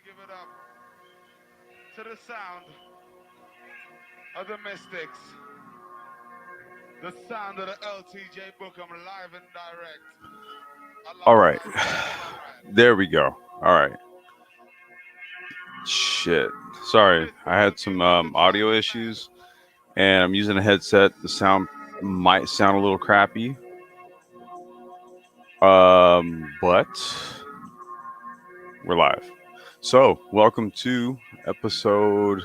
give it up to the sound of the Mystics, the sound of the LTJ Bookham live and direct, All right. alongside Mr. Conrad. There we go. All right. Shit. Sorry. I had Mystical, some give us the audio trumpet man. issues and I'm using a headset. The sound might sound a little crappy. But we're live. So, welcome to episode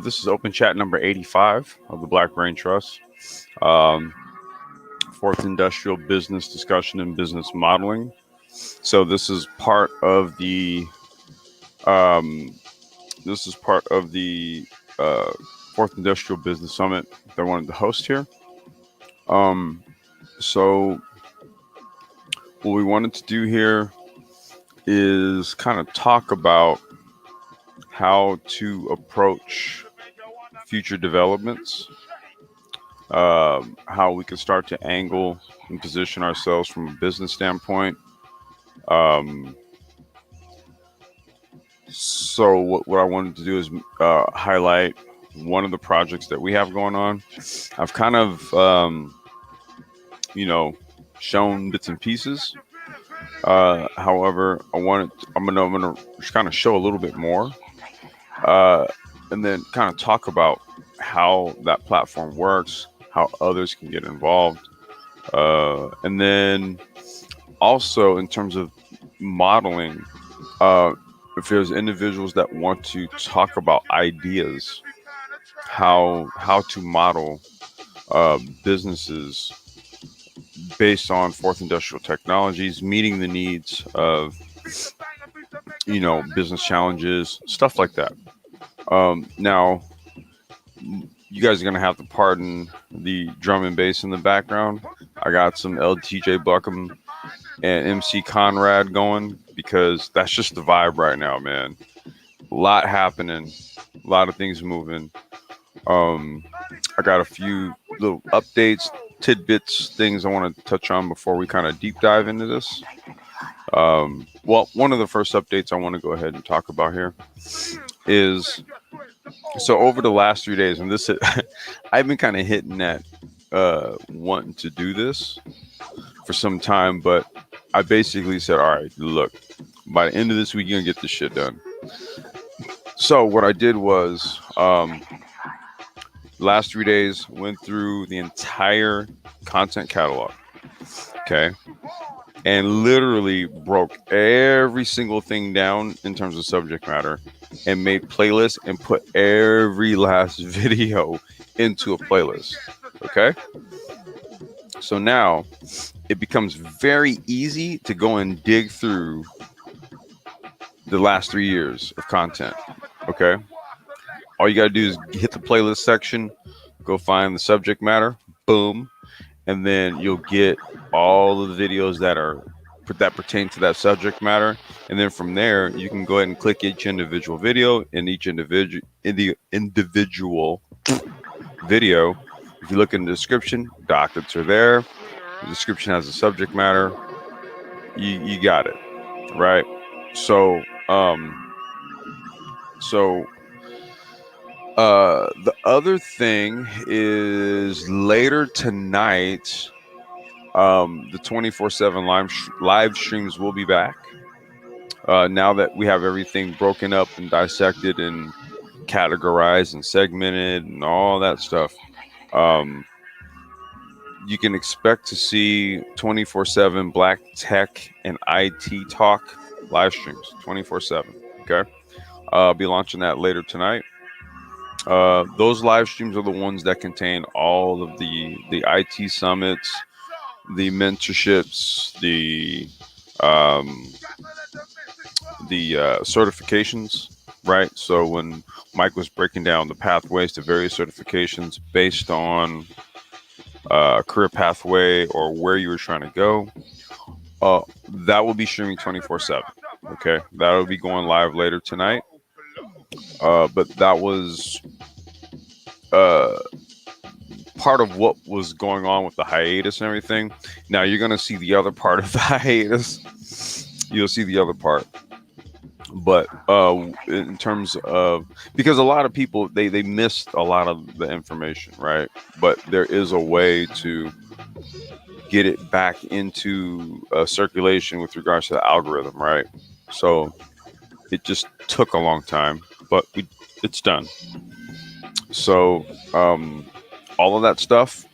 this is open chat number 85 of the Black Brain Trust. Um, Fourth Industrial Business Discussion and Business Modeling. So um, this is part of the uh, Fourth Industrial Business Summit that I wanted to host here. Um, so what we wanted to do here is kind of talk about how to approach future developments, how we can start to angle and position ourselves from a business standpoint. Um, so what I wanted to do is highlight one of the projects that we have going on. I've kind of, you know, shown bits and pieces. However, I'm gonna just kind of show a little bit more, uh, and then kind of talk about how that platform works, how others can get involved, and then also in terms of modeling, uh, if there's individuals that want to talk about ideas, how to model businesses based on fourth industrial technologies, meeting the needs of business challenges, stuff like that. Now, you guys are gonna have to pardon the drum and bass in the background. I got some LTJ Buckham and MC Conrad going because that's just the vibe right now, man. A lot happening, a lot of things moving. Um, I got a few little updates, tidbits, things I want to touch on before we kind of deep dive into this. Well, one of the first updates I want to go ahead and talk about here is so over the last 3 days, and this I've been kind of hitting that wanting to do this for some time, but I basically said, all right, look, by the end of this week, you're gonna get this shit done. So what I did was, last 3 days went through the entire content catalog, okay, and literally broke every single thing down in terms of subject matter and made playlists and put every last video into a playlist. Okay. So now it becomes very easy to go and dig through the last 3 years of content. Okay. All you got to do is hit the playlist section, go find the subject matter, boom, and then you'll get all of the videos that pertain to that subject matter, and then from there you can go ahead and click each individual video in the individual video. If you look in the description, documents are there. The description has the subject matter. You got it right. So so the other thing is later tonight. The 24/7 live streams will be back. Now that we have everything broken up and dissected and categorized and segmented and all that stuff, um, you can expect to see 24/7 Black Tech and IT Talk live streams 24/7. Okay. I'll be launching that later tonight. Those live streams are the ones that contain all of the IT summits, the mentorships, um, the certifications, right? So when Mike was breaking down the pathways to various certifications based on career pathway or where you were trying to go, that will be streaming 24/7. Okay, that will be going live later tonight. But that was uh, part of what was going on with the hiatus and everything. Now you're going to see the other part of the hiatus. You'll see the other part. But in terms of, because a lot of people they missed a lot of the information, right? But there is a way to get it back into circulation with regards to the algorithm, right? So it just took a long time, but it's done. So all of that stuff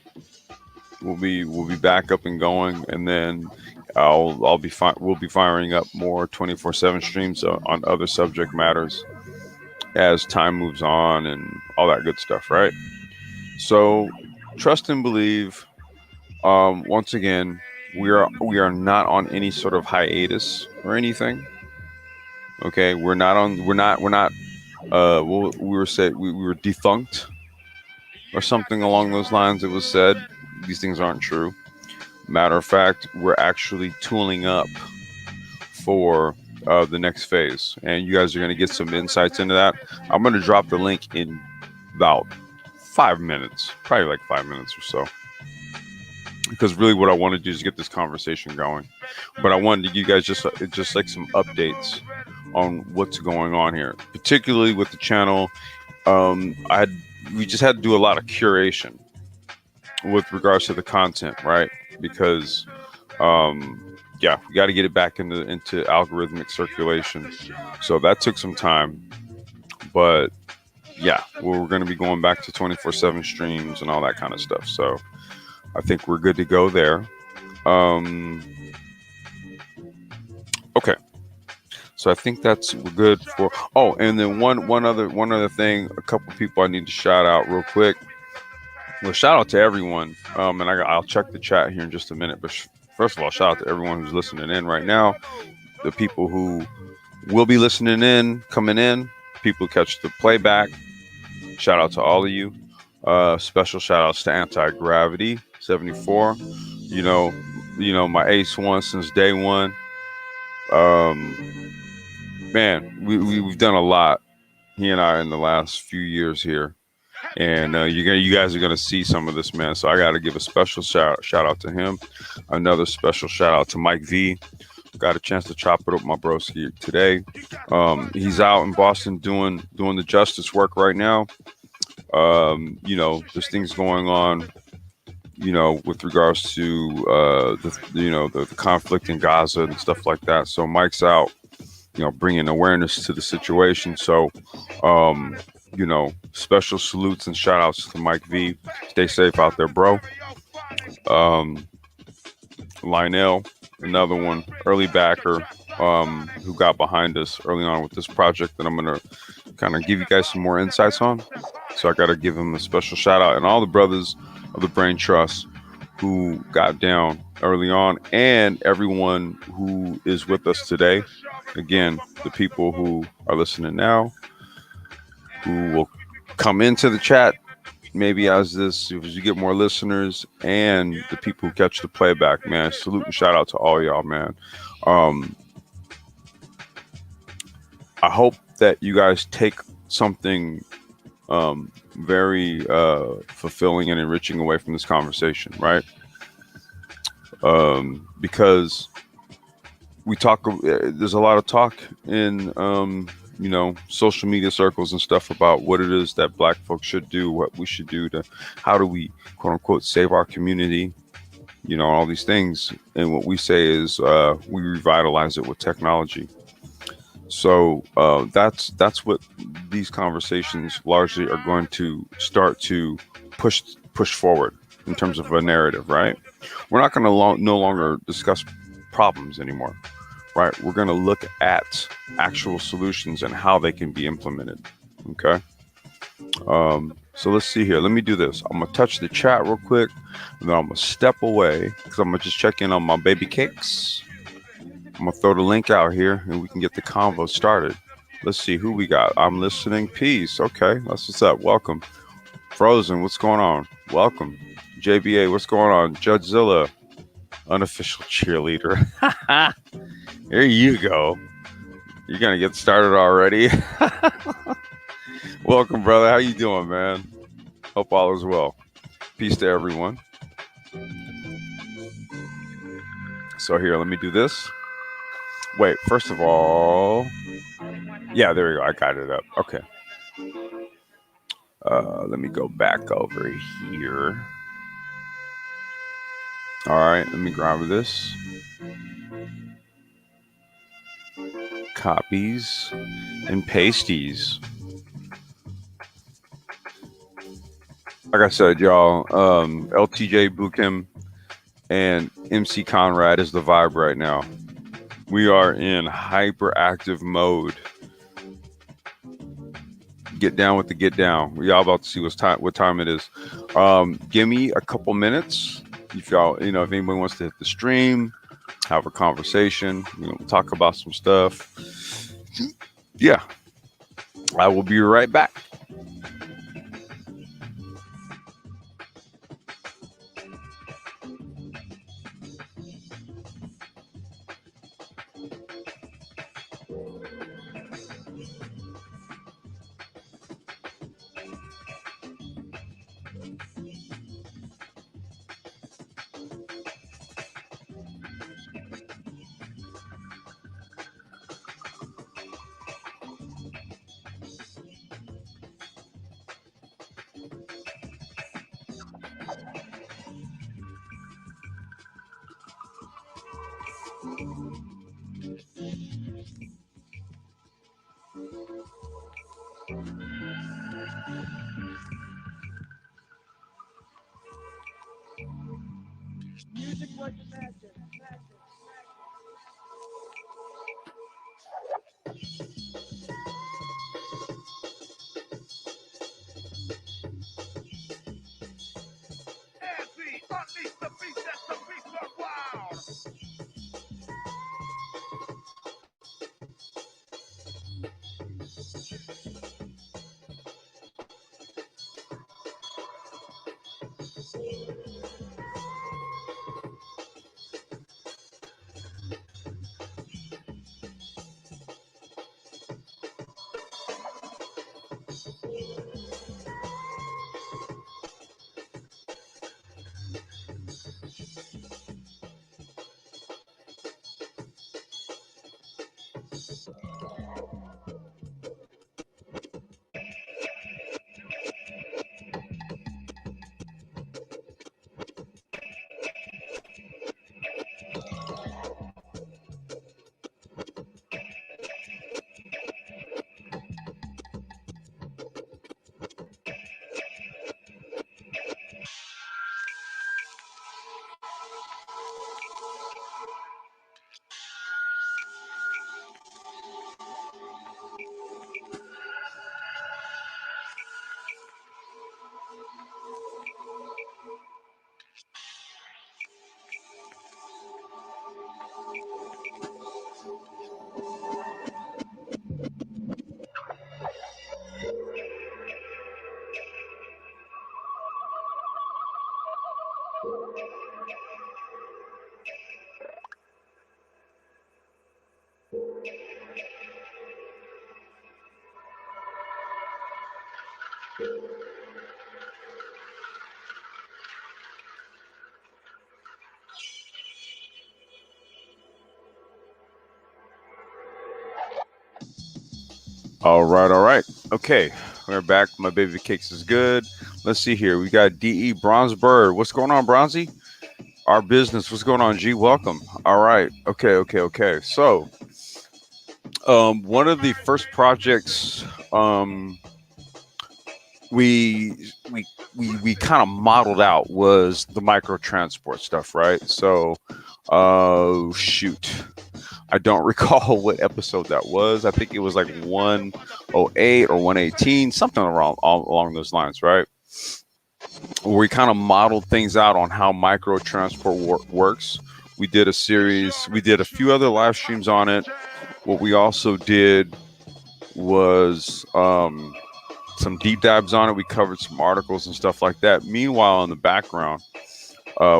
will be back up and going, and then I'll be we'll be firing up more 24/7 streams on other subject matters as time moves on and all that good stuff, right? So trust and believe. Once again, we are not on any sort of hiatus or anything. Okay, we're not on. We're not. We were said we were defunct or something along those lines. It was said. These things aren't true. Matter of fact, we're actually tooling up for the next phase, and you guys are going to get some insights into that. I'm going to drop the link in about 5 minutes, probably like 5 minutes or so, because really what I want to do is get this conversation going. But I wanted to give you guys just like some updates on what's going on here, particularly with the channel. We just had to do a lot of curation with regards to the content, right? Because yeah, we got to get it back into algorithmic circulation. So that took some time, but yeah, we're going to be going back to 24/7 streams and all that kind of stuff. So I think we're good to go there. Okay, so I think we're good for. Oh, and then one other thing, a couple people I need to shout out real quick. Well, shout out to everyone, and I'll check the chat here in just a minute. But first of all, shout out to everyone who's listening in right now. The people who will be listening in, coming in, people who catch the playback. Shout out to all of you. Special shout outs to Anti Gravity 74. You know my ace one since day one. Man, we've done a lot, he and I, in the last few years here. And you guys are gonna see some of this, man. So I got to give a special shout out to him. Another special shout out to Mike V. Got a chance to chop it up with my broski today. He's out in Boston doing the justice work right now. There's things going on, with regards to the conflict in Gaza and stuff like that. So Mike's out, bringing awareness to the situation. So special salutes and shout outs to Mike V. Stay safe out there, bro. Lionel, another one, early backer, who got behind us early on with this project that I'm going to kind of give you guys some more insights on. So I got to give him a special shout out, and all the brothers of the Brain Trust who got down early on, and everyone who is with us today. Again, the people who are listening now, who will come into the chat maybe as you get more listeners, and the people who catch the playback, man. Salute and shout out to all y'all, man. I hope that you guys take something very fulfilling and enriching away from this conversation, right? Because there's a lot of talk in social media circles and stuff about what it is that Black folks should do, what we should do how do we, quote unquote, save our community, all these things. And what we say is we revitalize it with technology. So that's what these conversations largely are going to start to push forward in terms of a narrative, right? We're not going to no longer discuss problems anymore, right? We're going to look at actual solutions and how they can be implemented. Okay. So let's see here. Let me do this. I'm going to touch the chat real quick, and then I'm going to step away because I'm going to just check in on my baby cakes. I'm going to throw the link out here and we can get the convo started. Let's see who we got. I'm listening. Peace. Okay. That's what's up. Welcome. Frozen. What's going on? Welcome. JBA. What's going on? Judgezilla. Unofficial cheerleader. There you go. You're going to get started already. Welcome, brother. How you doing, man? Hope all is well. Peace to everyone. So here, let me do this. Wait, first of all, Yeah, there we go. I got it up. Okay. Let me go back over here. All right, let me grab this. Copies and pasties. Like I said, y'all, LTJ Bukim and MC Conrad is the vibe right now. We are in hyperactive mode. Get down with the get down. Y'all about to see what time it is. Give me a couple minutes. If y'all, if anybody wants to hit the stream, have a conversation, talk about some stuff. Yeah, I will be right back. Unleash the beast, that's the beast of wild. All right, all right. Okay, we're back. My baby cakes is good. Let's see here. We got DE Bronze Bird. What's going on, Bronzy? Our business. What's going on, G? Welcome. All right. Okay, okay, okay. So, one of the first projects we kind of modeled out was the micro transport stuff, right? So, shoot. I don't recall what episode that was. I think it was like 108 or 118, something around along those lines, right? Where we kind of modeled things out on how micro transport works. We did a series, we did a few other live streams on it. What we also did was some deep dives on it. We covered some articles and stuff like that. Meanwhile, in the background,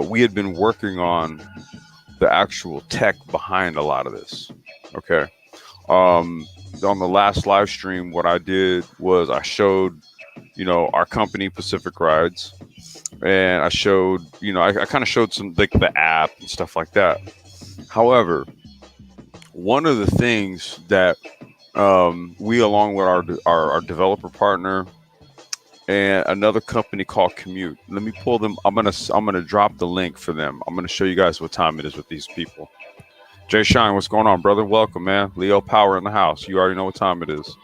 we had been working on the actual tech behind a lot of this. Okay. On the last live stream, what I did was I showed, our company Pacific Rides, and I showed, I kind of showed some like the app and stuff like that. However, one of the things that We, along with our developer partner and another company called Commute. Let me pull them. I'm gonna drop the link for them. I'm gonna show you guys what time it is with these people. Jay Shine, what's going on, brother? Welcome, man. Leo Power in the house. You already know what time it is.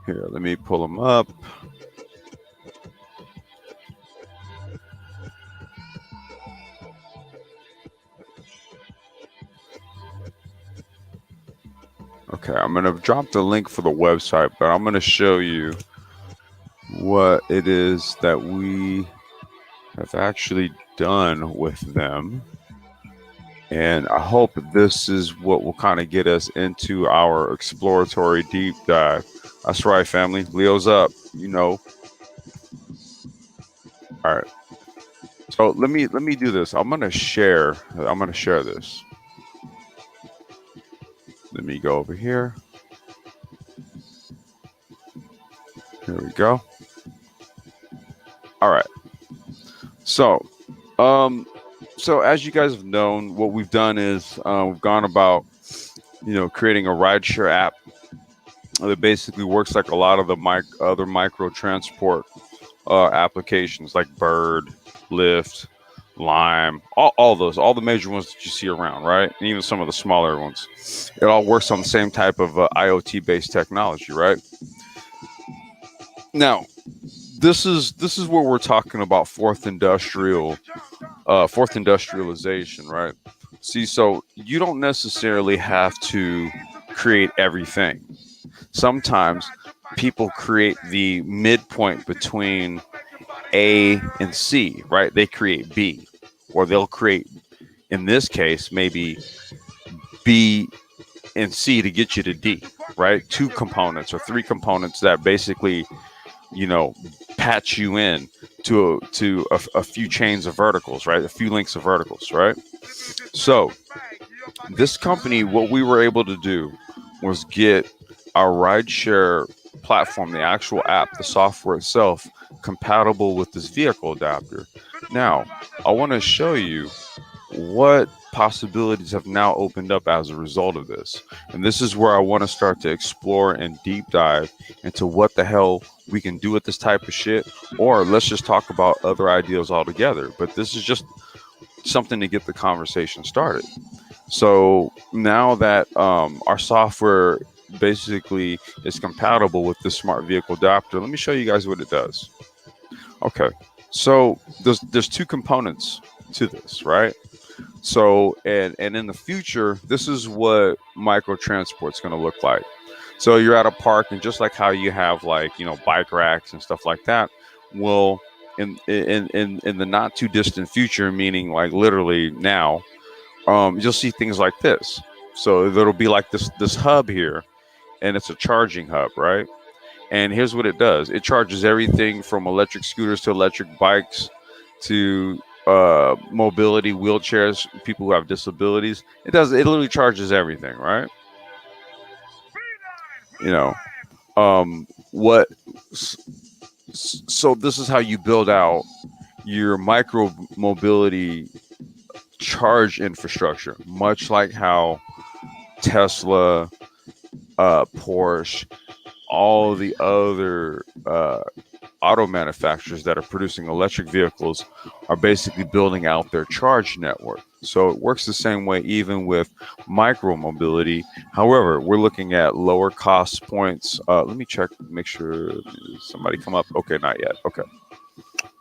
Here, let me pull them up. Okay, I'm gonna drop the link for the website, but I'm gonna show you what it is that we have actually done with them. And I hope this is what will kind of get us into our exploratory deep dive. That's right, family. Leo's up, you know. All right. So let me do this. I'm gonna share. I'm gonna share this. Let me go over here. Here we go. All right. So, so as you guys have known, what we've done is we've gone about, creating a rideshare app that basically works like a lot of the other micro transport applications like Bird, Lyft, Lime, all the major ones that you see around, right? And even some of the smaller ones. It all works on the same type of IoT based technology, right? Now, this is where we're talking about fourth industrialization, right? See, so you don't necessarily have to create everything. Sometimes people create the midpoint between A and C, right? They create B, or they'll create, in this case, maybe B and C to get you to D, right? Two components or three components that basically, patch you in to a few chains of verticals, right? A few links of verticals, right? So this company, what we were able to do was get our rideshare platform, the actual app, the software itself, compatible with this vehicle adapter. Now, I want to show you what possibilities have now opened up as a result of this. And this is where I want to start to explore and deep dive into what the hell we can do with this type of shit, or let's just talk about other ideas altogether. But this is just something to get the conversation started. So now that our software basically is compatible with the smart vehicle adapter, let me show you guys what it does. Okay, so there's two components to this, right? So and in the future, this is what micro transport's going to look like. So you're at a park, and just like how you have like bike racks and stuff like that, well, in the not too distant future, meaning like literally now, you'll see things like this. So there'll be like this hub here, and it's a charging hub, right? And here's what it does: it charges everything from electric scooters to electric bikes to mobility wheelchairs, people who have disabilities. It literally charges everything, right? You know, what? So this is how you build out your micro mobility charge infrastructure, much like how Tesla, Porsche, all the other auto manufacturers that are producing electric vehicles are basically building out their charge network. So it works the same way even with micro mobility. However, we're looking at lower cost points. Let me check, make sure somebody come up. Okay, not yet. Okay.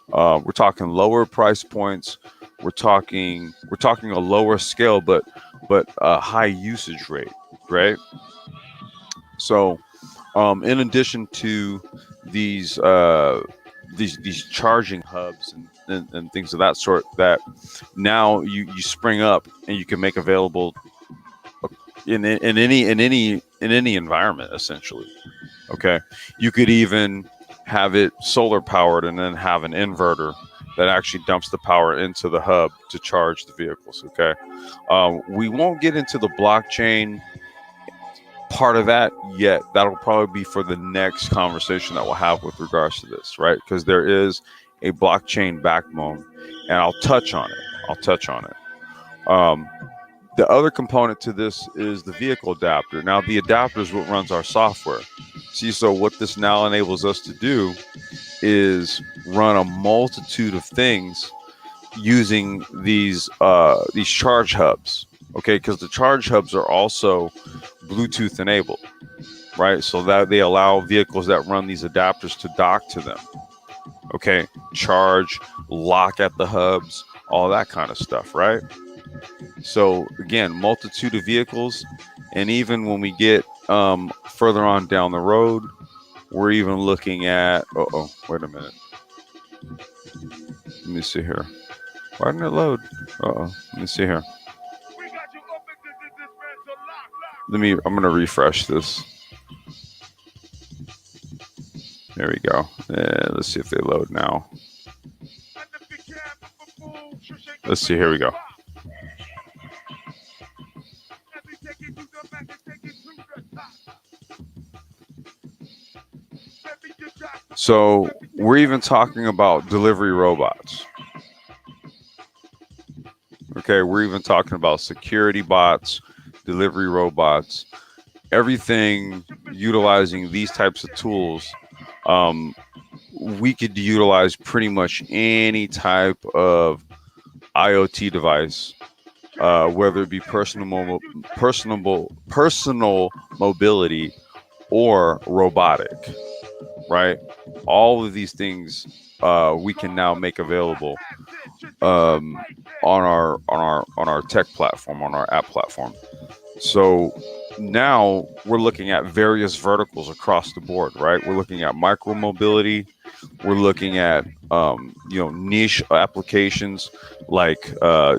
We're talking lower price points. We're talking a lower scale, but a high usage rate, right? So, in addition to these charging hubs and things of that sort, that now you spring up and you can make available in any environment, essentially. Okay, you could even have it solar powered and then have an inverter that actually dumps the power into the hub to charge the vehicles. Okay, we won't get into the blockchain part of that yet. That'll probably be for the next conversation that we'll have with regards to this, right? Because there is a blockchain backbone, and I'll touch on it. The other component to this is the vehicle adapter. Now, the adapter is what runs our software. See, so what this now enables us to do is run a multitude of things using these charge hubs. Okay, because the charge hubs are also Bluetooth enabled, right? So that they allow vehicles that run these adapters to dock to them. Okay, charge, lock at the hubs, all that kind of stuff, right? So again, multitude of vehicles, and even when we get further on down the road, we're even looking at. Oh, wait a minute. Let me see here. Why didn't it load? Let me see here. I'm gonna refresh this. There we go. Let's see if they load now. Let's see. Here we go. So we're even talking about delivery robots. Okay, we're even talking about security bots, delivery robots, everything utilizing these types of tools. We could utilize pretty much any type of IoT device, whether it be personal mobility or robotic, right? All of these things we can now make available on our tech platform, on our app platform. So now we're looking at various verticals across the board, right? We're looking at micro mobility. We're looking at niche applications like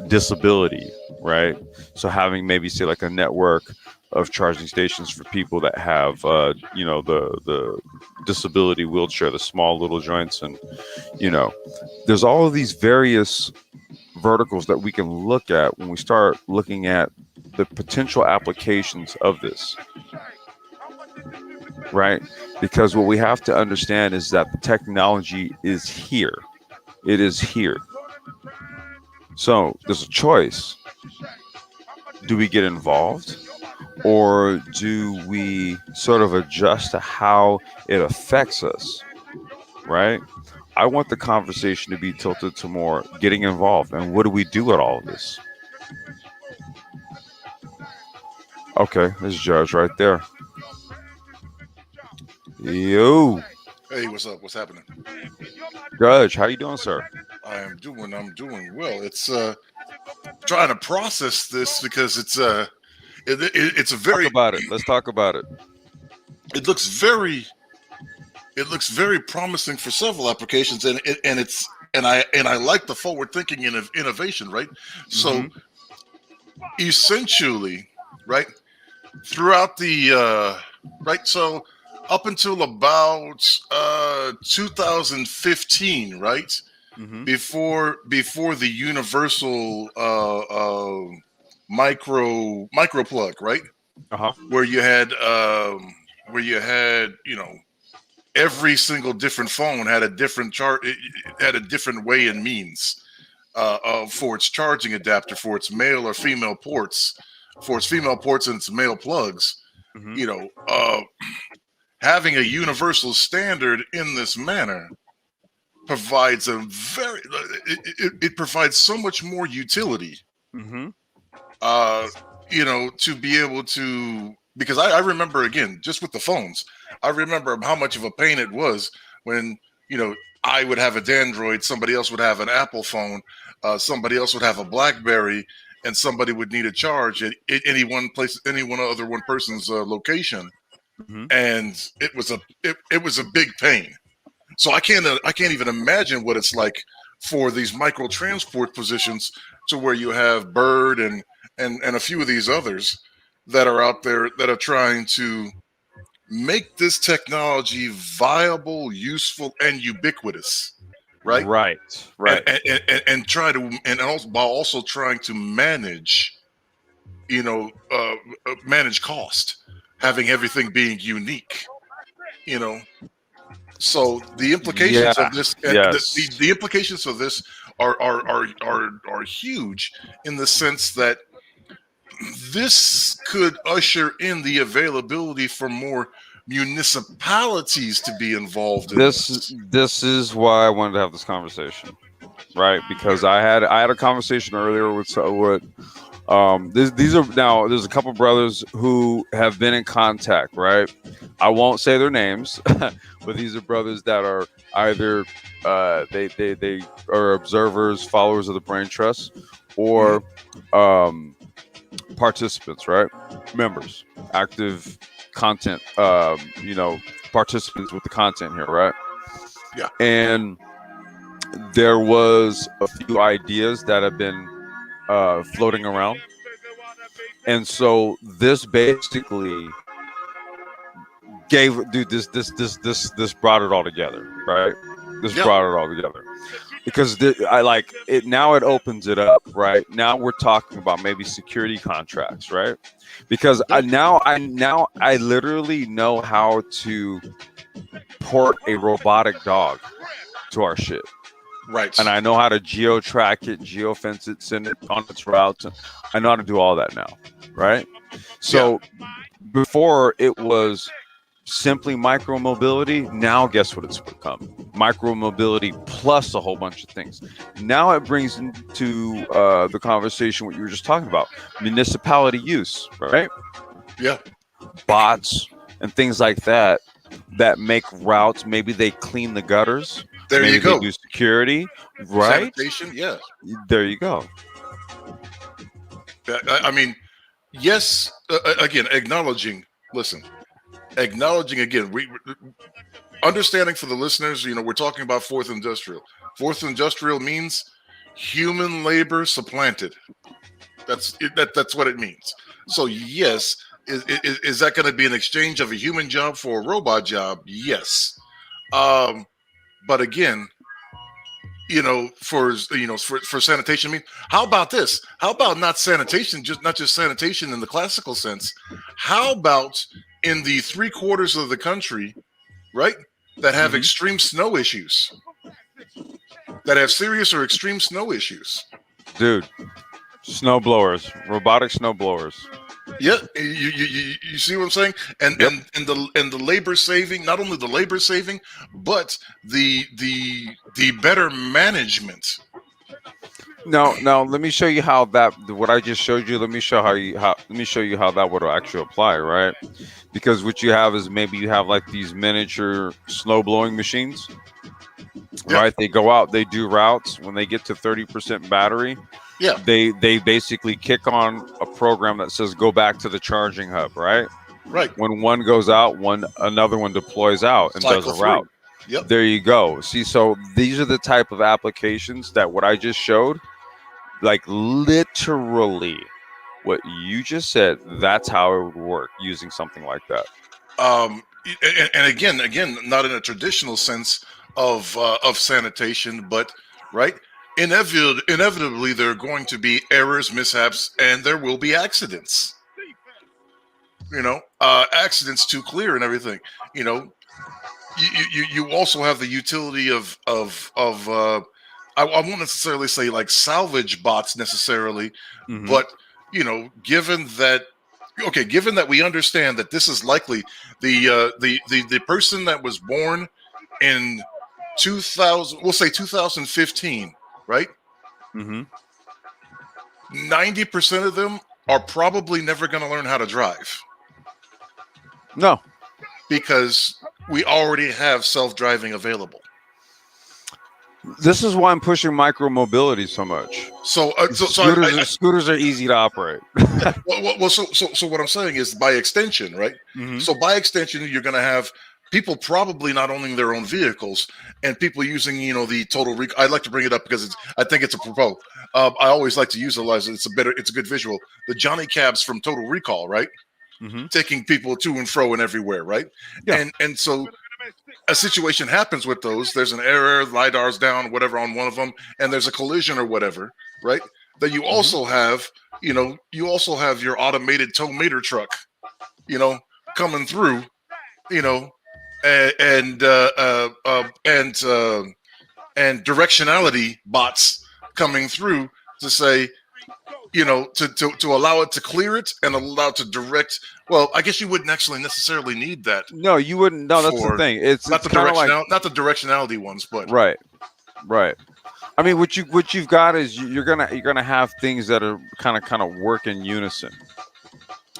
disability, right? So having maybe say like a network of charging stations for people that have the disability wheelchair, the small little joints, and there's all of these various verticals that we can look at when we start looking at the potential applications of this, right? Because what we have to understand is that the technology is here. It is here. So there's a choice. Do we get involved, or do we sort of adjust to how it affects us, right? I want the conversation to be tilted to more getting involved and what do we do with all of this? Okay, there's Judge right there. Yo, Hey, what's up? What's happening? Judge, how you doing, sir? I'm doing well. It's trying to process this because it's it's a Talk very about it. Let's talk about it. it looks very promising for several applications, and I like the forward thinking and innovation, right? So essentially, right, throughout the right, so up until about 2015, right, Mm-hmm. before the universal micro plug, right, Uh-huh. where you had every single different phone had a different chart, it had a different way and means for its charging adapter, for its male or female ports, for its female ports and its male plugs. Mm-hmm. You know, having a universal standard in this manner provides it provides so much more utility. Mm-hmm. To be able to, because I remember, again, just with the phones, I remember how much of a pain it was when I would have a Android, somebody else would have an Apple phone, somebody else would have a BlackBerry, and somebody would need a charge at any one person's location, Mm-hmm. and it was a big pain. So I can't even imagine what it's like for these micro transport positions, to where you have Bird and a few of these others that are out there that are trying to make this technology viable, useful, and ubiquitous, right? Right. Right. And try to, and also while also trying to manage, manage cost, having everything being unique, you know. So the implications Yeah. of this, Yes. the implications of this are huge, in the sense that this could usher in the availability for more municipalities to be involved in This is why I wanted to have this conversation, right? Because I had a conversation earlier with these are now there's a couple brothers who have been in contact, right? I won't say their names, but these are brothers that are either they are observers, followers of the Brain Trust, or participants, right? Members, active content, participants with the content here, right? Yeah. And there was a few ideas that have been floating around, and so this basically gave this brought it all together, right? This Yeah. brought it all together because I like it now. It opens it up, right? Now we're talking about maybe security contracts, right? Because I literally know how to port a robotic dog to our shit. Right. And I know how to geo-track it, geo-fence it, send it on its routes. I know how to do all that now, right? So before it was simply micro-mobility. Now guess what it's become? Micro-mobility plus a whole bunch of things. Now it brings into the conversation what you were just talking about, municipality use, right? Yeah. Bots and things like that make routes. Maybe they clean the gutters. There Maybe you go. They do security, right? Sanitation, yeah. There you go. I mean, yes. Again, acknowledging. Listen, acknowledging again. We understanding for the listeners. We're talking about fourth industrial. Fourth industrial means human labor supplanted. That's what it means. So yes, is that going to be an exchange of a human job for a robot job? Yes. But again, for sanitation, I mean, how about this? How about not sanitation, not just sanitation in the classical sense? How about in the 3/4 of the country, right, that have extreme snow issues, that have serious or extreme snow issues? Dude, snow blowers, robotic snow blowers. Yeah, you see what I'm saying? And the labor saving, not only the labor saving, but the better management. Now let me show you how what I just showed you. Let me show you how that would actually apply, right? Because what you have is maybe you have like these miniature snow blowing machines, right? They go out, they do routes. When they get to 30% battery, they basically kick on a program that says go back to the charging hub, right? Right. When one goes out, another one deploys out and does a route. Yep. There you go. See, so these are the type of applications that what I just showed, like literally what you just said, that's how it would work using something like that. And again, not in a traditional sense of sanitation, but right. Inevitably, there are going to be errors, mishaps, and there will be accidents. Accidents too clear and everything. You also have the utility of I won't necessarily say like salvage bots necessarily, but given that we understand that this is likely the person that was born in 2000, we'll say 2015. Right? 90% of them are probably never going to learn how to drive. No. Because we already have self-driving available. This is why I'm pushing micro-mobility so much. So scooters are easy to operate. So what I'm saying is by extension, right? So by extension, you're going to have people probably not owning their own vehicles and people using, the total recall. I'd like to bring it up because I think it's a propos. I always like to utilize it. It's a good visual. The Johnny Cabs from Total Recall, right? Taking people to and fro and everywhere, right? Yeah. And so a situation happens with those. There's an error, LiDAR's down, whatever on one of them, and there's a collision or whatever, right? Then you also have, your automated tow meter truck, coming through, and directionality bots coming through to say, you know, to allow it to clear it and allow it to direct. Well, I guess you wouldn't actually necessarily need that No, you wouldn't. No, that's the for thing. It's not the kind of like not the directionality ones, but right, right. I mean, what you've got is you're gonna have things that are kind of work in unison.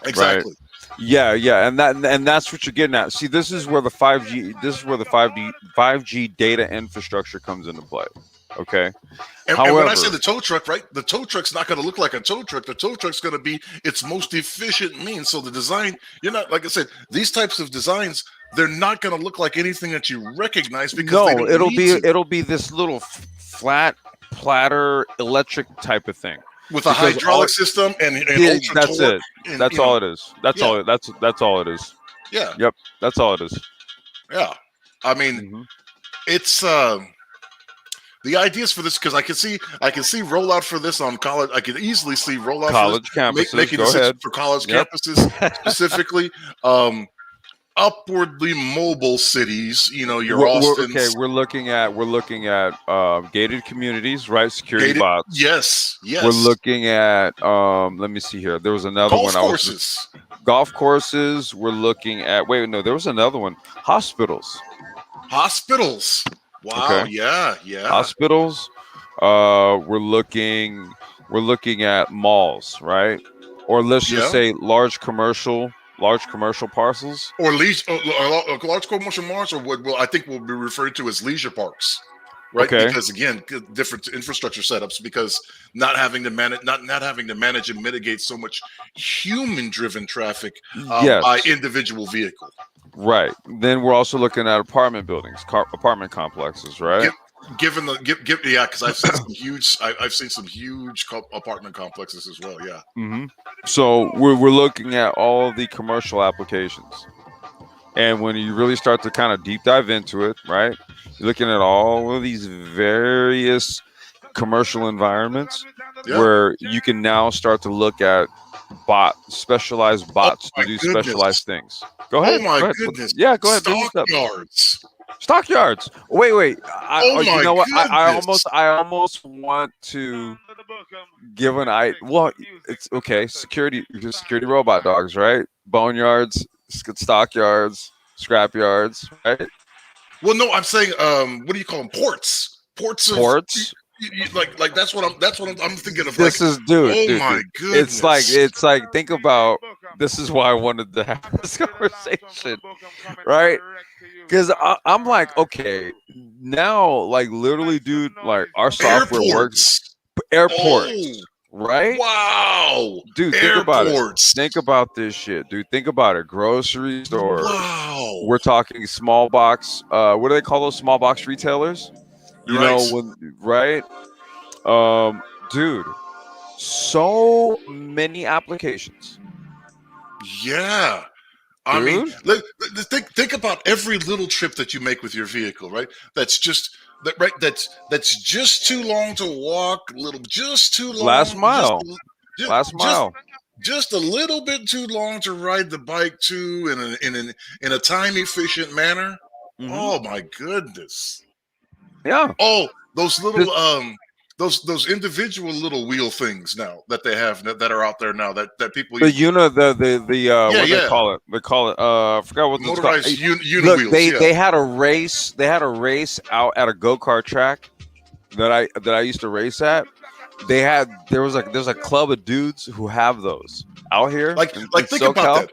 exactly. Yeah, and that's what you're getting at. See, this is where the 5G data infrastructure comes into play. Okay. And when I However, say the tow truck, right, the tow truck's not going to look like a tow truck. The tow truck's going to be its most efficient means. So the design, you're not, like I said, these types of designs, they're not going to look like anything that you recognize because they no, don't need to. it'll be this little flat platter electric type of thing. With a Because hydraulic system and Yeah, ultra that's torque. it. And, That's you know, all it is. That's yeah. all. That's all it is. Yeah, Yep. That's all it is. yeah. I mean, Mhm. it's the ideas for this because I can see rollout for this on college. I could easily see rollout College for this, campuses. making Go decisions ahead. for college Yep. campuses specifically. Upwardly mobile cities, you know, your Austins. Okay, we're looking at gated communities, right? Security Gated- bots. Yes, yes. We're looking at let me see here. There was another golf one. courses. Golf courses. We're looking at no, there was another one. Hospitals. Hospitals. Wow. Okay. Yeah. Hospitals. We're looking at malls, right? Or let's just Yeah. say large commercial parcels. Or large commercial malls, or what I think will be referred to as leisure parks, right? Okay. Because again, different infrastructure setups. Because not having to manage and mitigate so much human-driven traffic Yes. by individual vehicle. Right. Then we're also looking at apartment buildings, apartment complexes, right? Given because I've seen some huge, I've seen some huge apartment complexes as well. Yeah. Hmm. So we're looking at all the commercial applications, and when you really start to kind of deep dive into it, right, you're looking at all of these various commercial environments Yeah. where you can now start to look at specialized bots my to do goodness. specialized things. Go ahead. Oh my go ahead. goodness. Yeah, go ahead. Finish up. Stockyards. Stockyards. Wait. Oh you my know what? I goodness. almost want to give an well, it's okay. Security robot dogs, right? Boneyards, stockyards, scrapyards, right? Well, no, I'm saying, what do you call them? Ports. Ports. Like that's what I'm thinking of. This like, is dude. oh dude, my dude. goodness. It's like think about. This is why I wanted to have this conversation, right? Because I'm like, okay, now, like literally, dude, like our software works. Airports, Oh, right? wow. Dude, think about it. Airports. Think about this shit, dude. Think about it. Grocery store. Wow. We're talking small box. What do they call those small box retailers? You Right. know, right? Dude, so many applications. Yeah. I mean, Dude. think about every little trip that you make with your vehicle, right? That's just that's just too long to walk, just too long. Last mile. Just- Mile. Just a little bit too long to ride the bike too in a time efficient manner. Mhm. Oh my goodness. Yeah. Oh, those little those individual little wheel things now that they have that are out there now that people The use. what they yeah. call it? They call it I forgot what it's called. Motorized Look, uni-wheels. they had a race. They had a race out at a go-kart track that I used to race at. There's a club of dudes who have those out here. like in think SoCal, about that.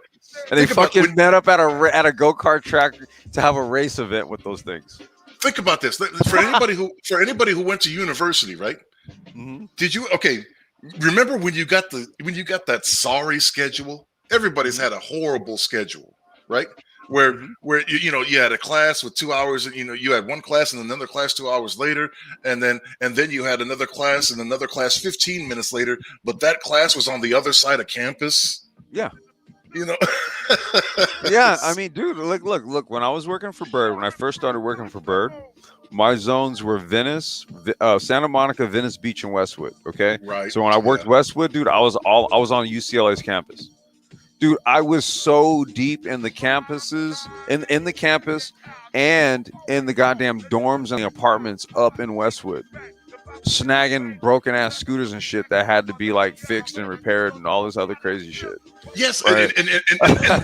and they think about fucking met up at a go-kart track to have a race event with those things. Think about this. For anybody who went to university, right? Mhm. Did you remember when you got that sorry schedule? Everybody's had a horrible schedule, right? Where you had a class with 2 hours, and you had one class and another class 2 hours later, and then you had another class and another class 15 minutes later, but that class was on the other side of campus. Yeah. Yeah, I mean, dude, look. When I was working for Bird, when I first started working for Bird, my zones were Venice, Santa Monica, Venice Beach, and Westwood. Okay, right. so when I worked Westwood, dude, I was on UCLA's campus. Dude, I was so deep in the campuses, in the campus, and in the goddamn dorms and the apartments up in Westwood. snagging broken ass scooters and shit that had to be like fixed and repaired and all this other crazy shit. Yes, Right. and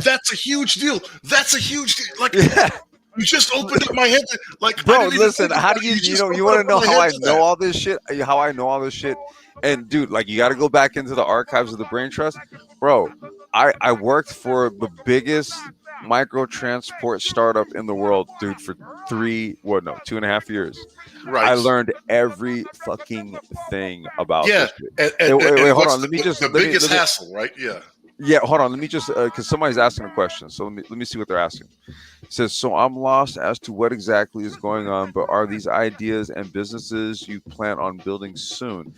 that's a huge deal. That's a huge deal. Like Yeah. you just opened up my head. Like, I Bro, didn't even listen, think how about do it. you just know you opened want to up know my how head I to know that. all this shit? How I know all this shit? And dude, like you got to go back into the archives of the Brain Trust. Bro, I worked for the biggest micro transport startup in the world, dude, for 2.5 years. Right. I learned every fucking thing about Yeah, this shit. and, Hey, wait, hold what's on. Let me the, just the let me biggest let me hassle, right? Yeah. yeah, hold on. Let me just because somebody's asking a question. So let me see what they're asking. It says, so I'm lost as to what exactly is going on, but are these ideas and businesses you plan on building soon?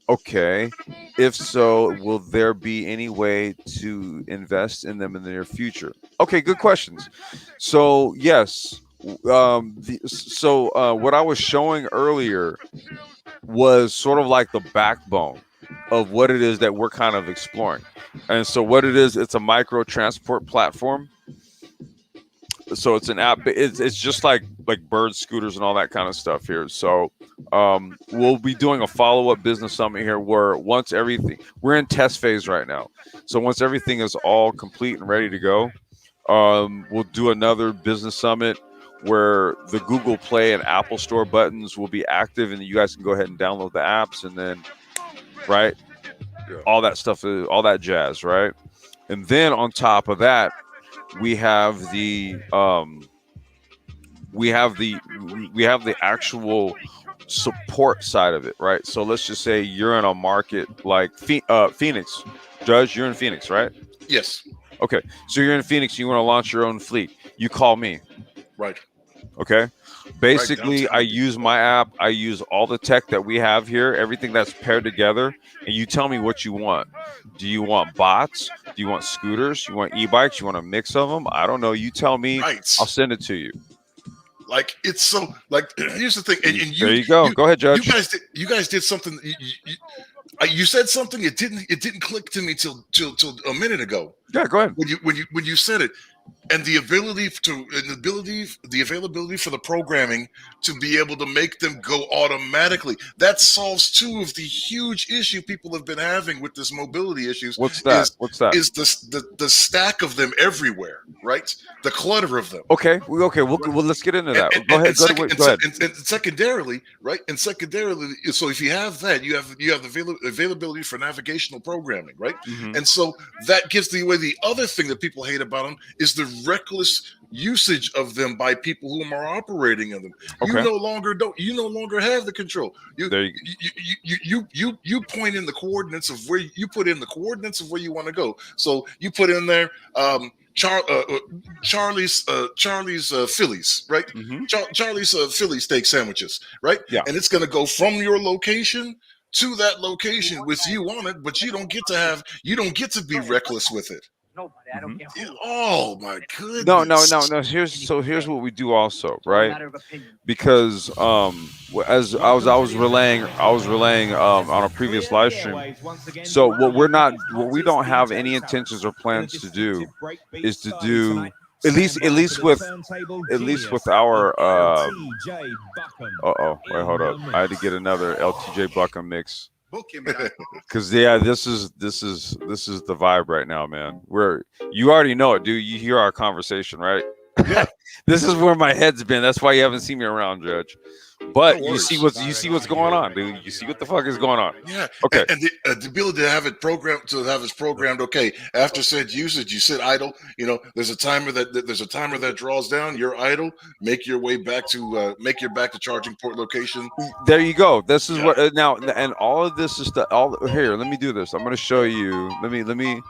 Okay. If so, will there be any way to invest in them in the near future? Okay, good questions. So yes. What I was showing earlier was sort of like the backbone of what it is that we're kind of exploring. And so what it is, it's a micro transport platform. So it's an app. It's just like bird scooters and all that kind of stuff here. So we'll be doing a follow-up business summit here where once everything, we're in test phase right now. So once everything is all complete and ready to go, we'll do another business summit where the Google Play and Apple Store buttons will be active, and you guys can go ahead and download the apps, and then right, all that stuff, all that jazz, right? And then on top of that, we have the we have the actual support side of it, right? So let's just say you're in a market like Phoenix. Judge, you're in Phoenix, right? Yes. Okay, so you're in Phoenix. You want to launch your own fleet. You call me. Right. Okay. Basically, downtown. I use my app. I use all the tech that we have here, everything that's paired together, and you tell me what you want. Do you want bots? Do you want scooters? You want e-bikes? You want a mix of them? I don't know. You tell me. Right. I'll send it to you. Like it's so like here's the thing, and There you go. Go ahead, Judge. You guys did something. You said something. It didn't click to me till a minute ago. Yeah, go ahead. When you said it, and the availability for the programming to be able to make them go automatically. That solves two of the huge issue people have been having with this mobility issues. What's that? Is the stack of them everywhere, right? The clutter of them. Okay. Well, let's get into that. Go ahead. Go ahead. And secondarily, right? And secondarily, so if you have that, you have the availability for navigational programming, right? Mhm. And so that gives the other thing that people hate about them is the reckless usage of them by people who are operating in them. Okay. You no longer have the control. You point in the coordinates of where you put in the coordinates of where you want to go. So you put in there Charlie's Phillies, right? Mhm. Charlie's Philly steak sandwiches, right? Yeah. And it's going to go from your location to that location with you on it, but you don't get to be reckless with it. Nobody. I don't care who. Oh my goodness. No. Here's what we do also, right? Matter of opinion. Because as I was relaying on a previous live stream. So what we don't have any intentions or plans to do is to do at least with our wait, hold up. I had to get another LTJ Buckham mix. Because this is the vibe right now, man. You already know it, dude. You hear our conversation, right? Yeah. This is where my head's been. That's why you haven't seen me around, Judge. But No you worries. see what's going on, dude. You see what the fuck is going on. Yeah. Okay. And the ability to have it programmed okay. After said usage, you sit idle. There's a timer that draws down. You're idle. Make your way back to charging port location. There you go. This is what now, and all of this is here. Let me do this. I'm going to show you. Let me.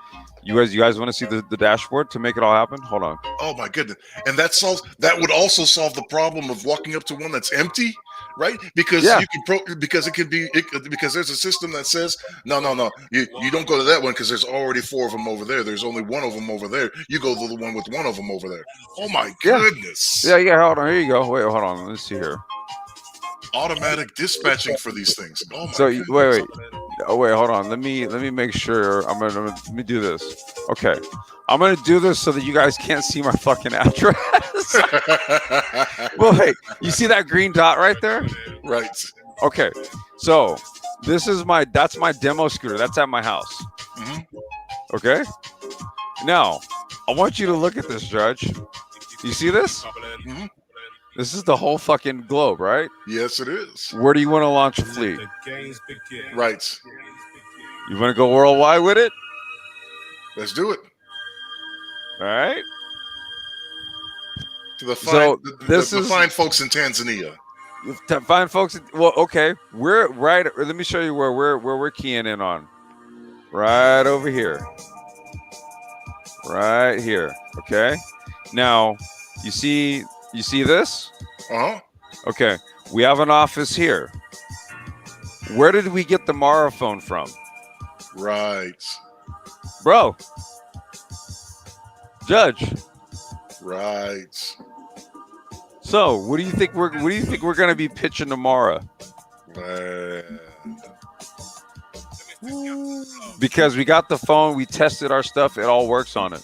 You guys want to see the dashboard to make it all happen? Hold on. Oh my goodness! And that would also solve the problem of walking up to one that's empty, right? Because because there's a system that says no, you don't go to that one because there's already 4 of them over there. There's only 1 of them over there. You go to the one with 1 of them over there. Oh my goodness! Yeah. Hold on. Here you go. Wait, hold on. Let's see here. Automatic dispatching for these things. Oh my. So goodness. wait. Oh wait, hold on. Let me make sure. Let me do this. Okay, I'm gonna do this so that you guys can't see my fucking address. Well, hey, you see that green dot right there? Right. Okay, so that's my demo scooter. That's at my house. Mhm. Okay. Now, I want you to look at this, Judge. You see this? Mhm. This is the whole fucking globe, right? Yes, it is. Where do you want to launch a fleet? Right. You want to go worldwide with it? Let's do it. All right. To the So, fine, this the is- fine folks in Tanzania. To find folks. Well, okay. We're right. Let me show you where we're keying in on. Right over here. Right here. Okay. Now, you see this? Uh-huh. Okay. We have an office here. Where did we get the Mara phone from? Right. Bro. Judge. Right. So, what do you think we're going to be pitching tomorrow? Man. Because we got the phone, we tested our stuff, it all works on it.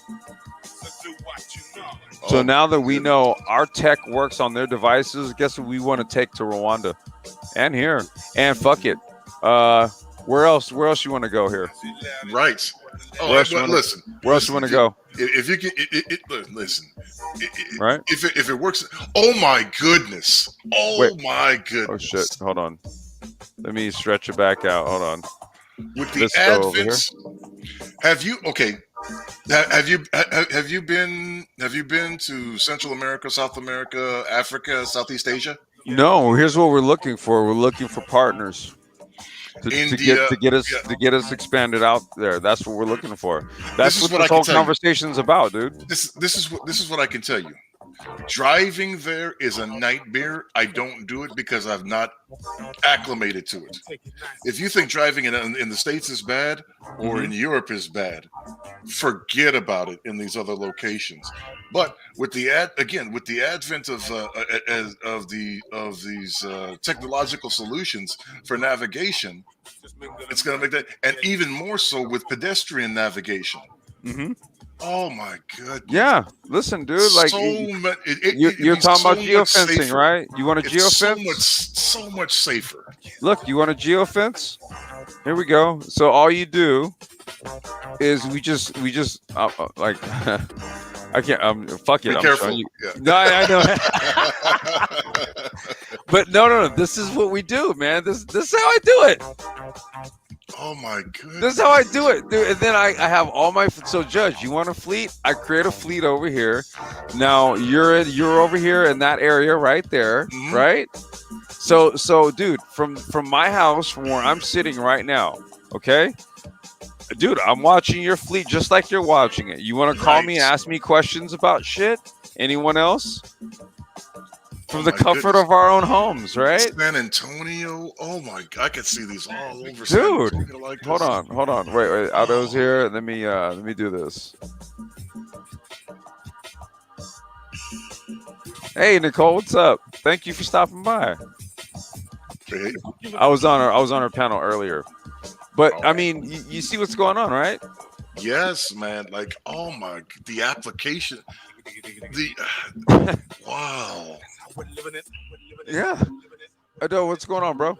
So Oh, now that we goodness. know our tech works on their devices, guess what we want to take to Rwanda and here? And fuck it. Where else you want to go here? Right. Oh, Where else you but wanna- listen. Where else you want to go? If you can, listen. Right? If it works, oh my goodness. Oh Wait. my goodness. Oh shit! Hold on. Let me stretch it back out. Hold on. With the Let's go over advent, have you been to Central America, South America, Africa, Southeast Asia? No, here's what we're looking for. We're looking for partners to India, get us expanded out there. That's what we're looking for. That's is what what I this can whole tell you. conversation's about, dude. This is what I can tell you. Driving there is a nightmare. I don't do it because I've not acclimated to it. If you think driving in the States is bad or in Europe is bad, forget about it in these other locations. But with the advent of these technological solutions for navigation, it's going to make that, and even more so with pedestrian navigation. Mm-hmm. Oh my goodness! Yeah, listen, dude. Like you're talking about geofencing, right? You want a geofence? So much safer. Look, you want a geofence? Here we go. So all you do is we just like I can't fuck it. Be I'm careful. showing you. Yeah. No, I know. But no. This is what we do, man. This is how I do it. Oh my goodness! This is how I do it, dude. And then I have all my. So, Judge, you want a fleet? I create a fleet over here. Now you're over here in that area right there, Mhm. right? So, dude, from my house, from where I'm sitting right now, okay, dude, I'm watching your fleet just like you're watching it. You want to call me, Right. ask me questions about shit? Anyone else? From Oh the my comfort goodness. of our own homes, right? San Antonio. Oh my! I could see these all over. Dude, San Antonio like Hold this. on. Wait. Otto's here. Let me do this. Hey, Nicole, what's up? Thank you for stopping by. Hey, I was on her panel earlier, but I mean, you see what's going on, right? yes, man. Like, oh my! The application. The wow. Yeah. Ado, what's going on, bro?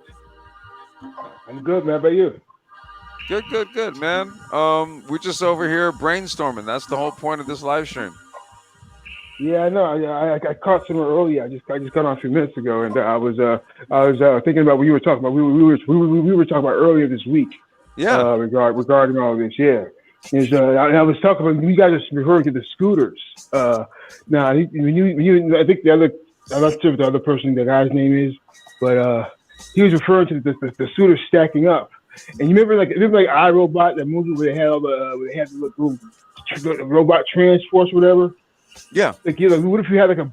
I'm good, man. How about you? Good, man. We're just over here brainstorming. That's the whole point of this live stream. Yeah, I know. I caught some earlier. I just got on a few minutes ago, and I was thinking about what you were talking about. We were talking about earlier this week. Yeah. Regarding all this. Yeah. And I was talking about, you guys are referring to the scooters. Now, I think I'm not sure what the other person, the guy's name is, but he was referring to the scooters stacking up. And you remember like iRobot, that movie where they had all the little robot transports, whatever. Yeah. Like, you know, what if you had like a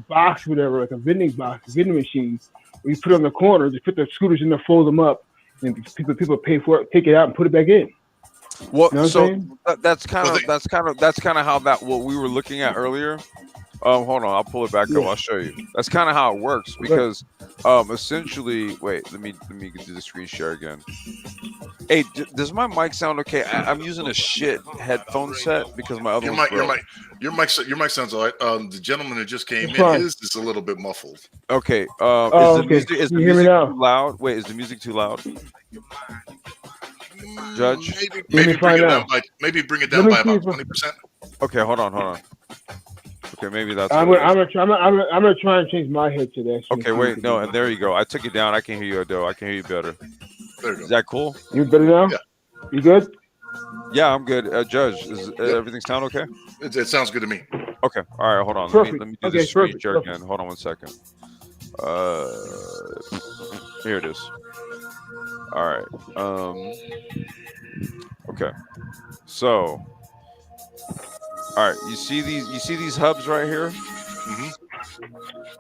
box, whatever, like a vending machine, where you put it on the corner, just put the scooters in there, fold them up, and people pay for it, take it out, and put it back in. Well, You know what I'm so saying? that's kind of how what we were looking at earlier Hold on, I'll pull it back up. Yeah. I'll show you. That's kind of how it works because, essentially, wait, let me do the screen share again. Hey, does my mic sound okay? I'm using a shit headphone set because my other Your one's mic, broke. your mic sounds all right. The gentleman who just came It's in, fine. his is a little bit muffled. Okay. okay. Is Can the you hear me music now? too loud? Wait, is the music too loud? Judge? Maybe bring find it down out. by maybe Let me by see about if I- 20%. Okay, hold on. Okay, maybe that's. I'm what it is. gonna try and change my headset. Actually, Okay, wait, no, and there you go. I took it down. I can hear you, Adele. I can hear you better. There you Is go. that cool? You better now? Yeah. You good? Yeah, I'm good. Judge, is Yeah. everything sound okay? It sounds good to me. Okay. All right. Hold on. Perfect. Let me do Okay, the screen perfect, share perfect. again. Hold on 1 second. Here it is. All right. Okay. So. All right. You see these hubs right here? Mhm.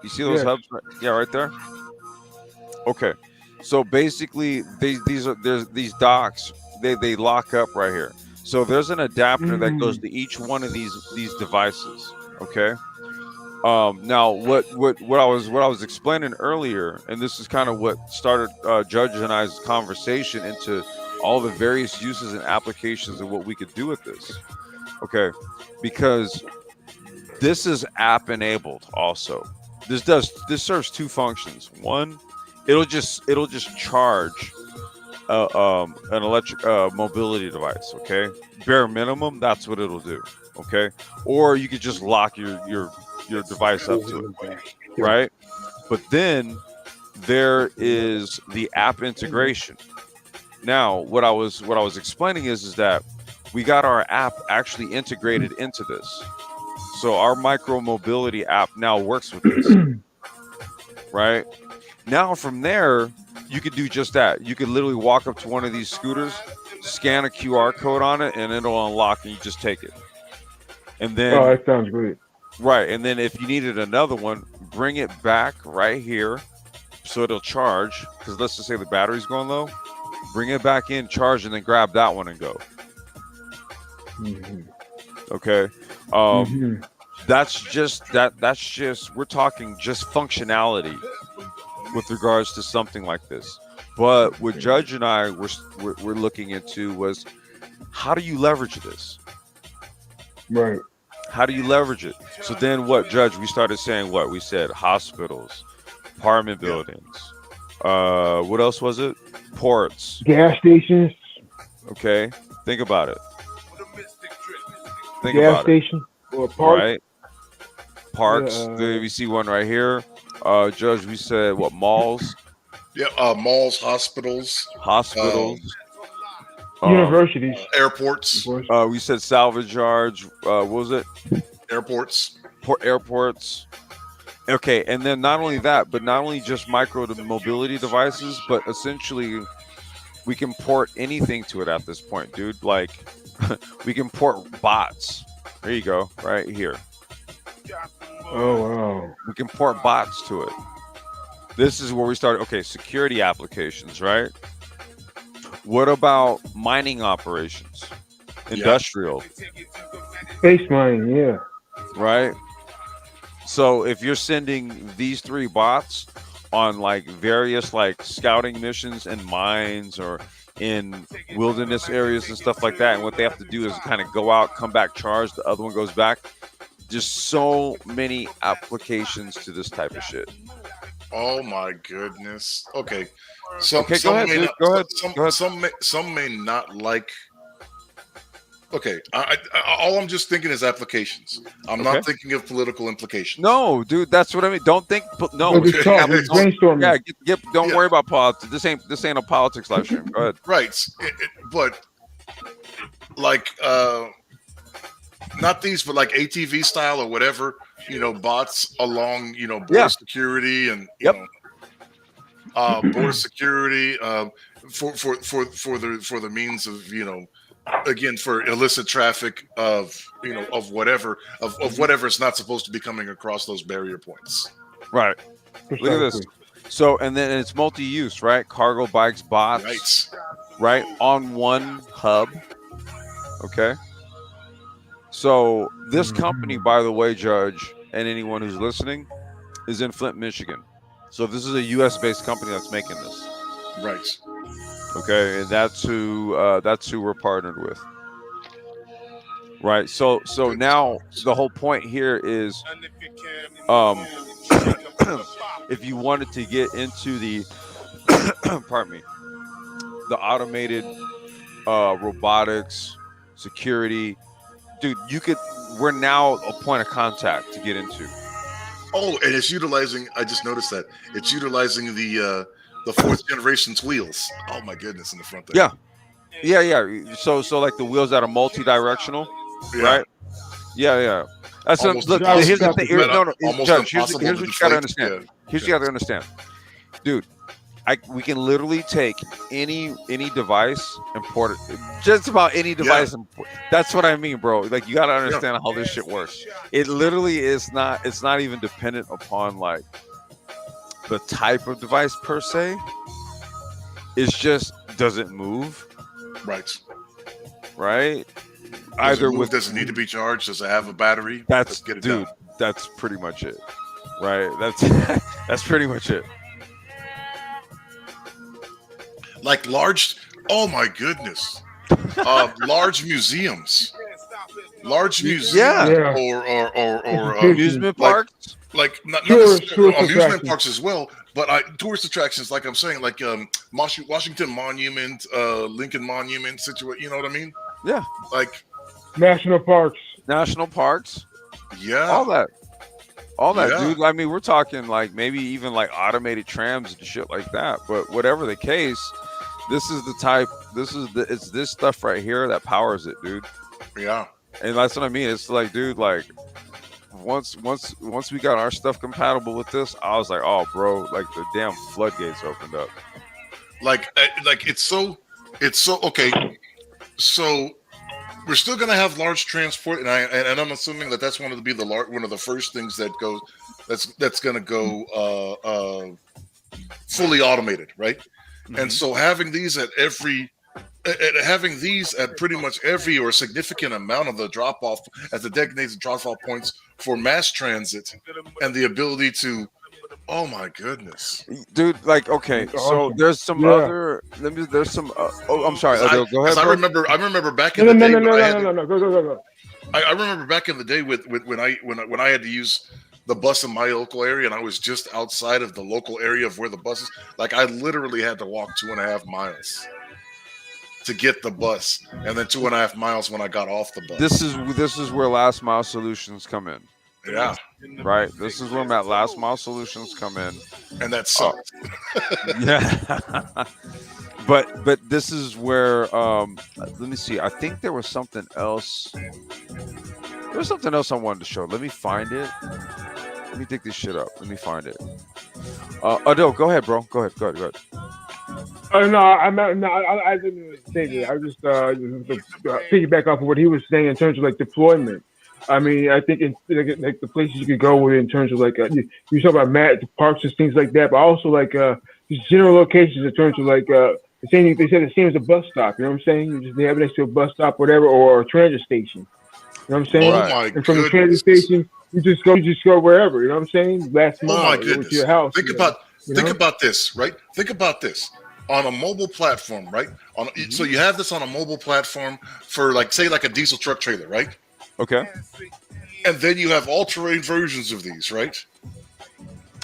You see those Yes. hubs? Yeah, right there. Okay. So basically, there's these docks. They lock up right here. So there's an adapter that goes to each one of these devices. Okay. Now what I was explaining earlier, and this is kind of what started Judge and I's conversation into all the various uses and applications of what we could do with this. Okay, because this is app enabled also. This serves two functions. One, it'll just charge an electric mobility device. Okay, bare minimum, that's what it'll do. Okay, or you could just lock your device up to it, right? But then there is the app integration. Now, what I was explaining is that we got our app actually integrated into this. So our micro mobility app now works with this, right? Now from there, you could do just that. You could literally walk up to one of these scooters, scan a QR code on it, and it'll unlock, and you just take it. And then, Oh, that sounds great. right, and then if you needed another one, bring it back right here, so it'll charge. Because let's just say the battery's going low, bring it back in, charge, and then grab that one and go. Mhm. Okay. Mhm. That's just we're talking just functionality with regards to something like this. But what Judge and I were looking into was, how do you leverage this? Right. How do you leverage it? So then what, Judge, we started saying what? We said hospitals, apartment buildings. What else was it? Ports. Gas stations. Okay. Think about it. Think Gas about it. station or park. Right? Parks. Yeah, We see one right here. Judge, we said what? Malls, Yeah, malls, hospitals, hospitals, Universities. airports, Of course. we said salvage yards. What was it? airports. Airports. Okay, and then not only that, but not only just micro mobility devices, but essentially we can port anything to it at this point, dude. Like we can port bots. There you go, right here. Oh wow. We can port bots to it. This is where we started. Okay, security applications, right? What about mining operations? Industrial, Space mining. Yeah. right? So if you're sending these three bots on like various like scouting missions in mines or in wilderness areas and stuff like that, and what they have to do is kind of go out, come back charged, the other one goes back. Just so many applications to this type of shit. Oh my goodness. Okay. Okay, go ahead, may dude. not, Go ahead. Some, Go ahead. some may not like. Okay. All I'm just thinking is applications. I'm Okay. not thinking of political implications. No, dude, that's what I mean. Don't think. No, We're just talking. We're brainstorming. yeah, don't Yeah. worry about politics. This ain't a politics live stream. Go ahead. Right. But like not these, but like ATV style or whatever, bots along, border Yeah. security and Yep. Border security for the means of again for illicit traffic of of whatever is not supposed to be coming across those barrier points. Right. Look at this. So, and then it's multi-use, right? Cargo bikes, bots, right? On one hub. Okay. So this company, by the way, Judge, and anyone who's listening is in Flint, Michigan. So this is a U.S. based company that's making this. Right. Okay, and that's who we're partnered with. Right. So now the whole point here is, if you wanted to get into the, pardon me, the automated robotics, security, dude, we're now a point of contact to get into. Oh, and it's utilizing. I just noticed that it's utilizing the fourth generation's wheels. Oh my goodness, in the front there. Yeah. So like the wheels that are multi-directional, Yeah. right? Yeah. That's Almost look. impossible. Here's the thing. Almost Judge, here's impossible what to you gotta deflate. understand. Yeah. Here's what you gotta understand, dude. We can literally take any device and port it, just about any device. And that's what I mean, bro. Like, you gotta understand how this shit works. It literally is not. It's not even dependent upon like the type of device per se. It's just, does it move? Right. Right. Does it need to be charged? Does it have a battery? That's Let's get it dude. done. That's pretty much it. Right. That's pretty much it. Like large. Oh my goodness. Large museums. Large museums. Yeah. Or Amusement like- parks. like not Tourist necessarily amusement attractions. parks as well, but tourist attractions, like I'm saying, like Washington Monument, Lincoln Monument, situation. You know what I mean? Yeah. Like, National parks. National parks. yeah, All that, Yeah. dude. I mean, we're talking like maybe even like automated trams and shit like that. But whatever the case, this is the type. It's this stuff right here that powers it, dude. yeah. And that's what I mean. It's like, dude, like once we got our stuff compatible with this, I was like, oh, bro, like the damn floodgates opened up. Like it's so okay. So we're still gonna have large transport, and I'm assuming that's one of the first things that goes. That's gonna go fully automated, right? And so having these at pretty much every or significant amount of the drop off at the designated drop off points for mass transit, and the ability to, oh my goodness, Dude, like, okay, so Awesome. there's some Yeah. other. There's some. Oh, I'm sorry. Adil, go ahead. I bro. remember back No, in no, the no, day no, when I no, had no, no, no. Go. I remember back in the day with when I had to use the bus in my local area, and I was just outside of the local area of where the bus is. Like, I literally had to walk 2.5 miles to get the bus, and then 2.5 miles when I got off the bus. This is where last mile solutions come in, Yeah, right? This is where last mile solutions come in. and that sucked. Yeah. but this is where let me see. I think there was something else. There was something else I wanted to show. Let me find it. Let me dig this shit up. Let me find it. Adil, go ahead, bro. Go ahead. No, I didn't say that. I was just piggyback off of what he was saying in terms of like deployment. I mean, I think in like the places you could go with in terms of like you talk about parks and things like that, but also like just general locations in terms of like they said the same as a bus stop. You know what I'm saying? They have it next to a bus stop, whatever, or a transit station. You know what I'm saying? Oh my And from the goodness. transit station, you just go wherever. You know what I'm saying? Last mile. Oh my To goodness! your house. Think you know? about this, right? Think about this on a mobile platform, right? So you have this on a mobile platform for like a diesel truck trailer, right? Okay. And then you have all-terrain versions of these, right?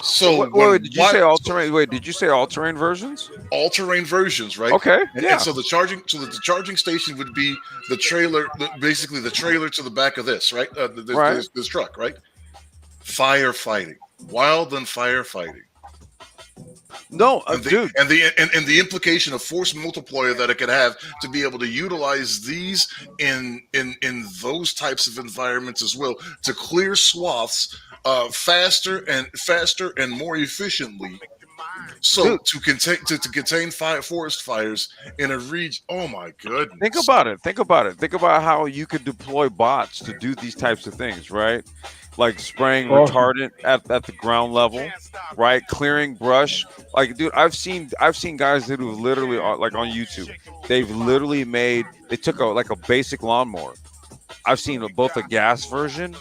So Wait, did you say all-terrain? Wait, did you say all-terrain versions? all-terrain versions, right? Okay. And, Yeah. and so the charging station would be the trailer, basically the trailer to the back of this, right? This truck, right? Firefighting, wildland firefighting. No, And dude. the implication of force multiplier that it could have to be able to utilize these in those types of environments as well, to clear swaths faster and more efficiently. So to contain forest fires in a region. Oh my goodness! Think about it. Think about how you could deploy bots to do these types of things, right? Like spraying Awesome. retardant at the ground level, right? Clearing brush. Like, dude, I've seen guys that have literally, like on YouTube, they took a basic lawnmower, I've seen both a gas version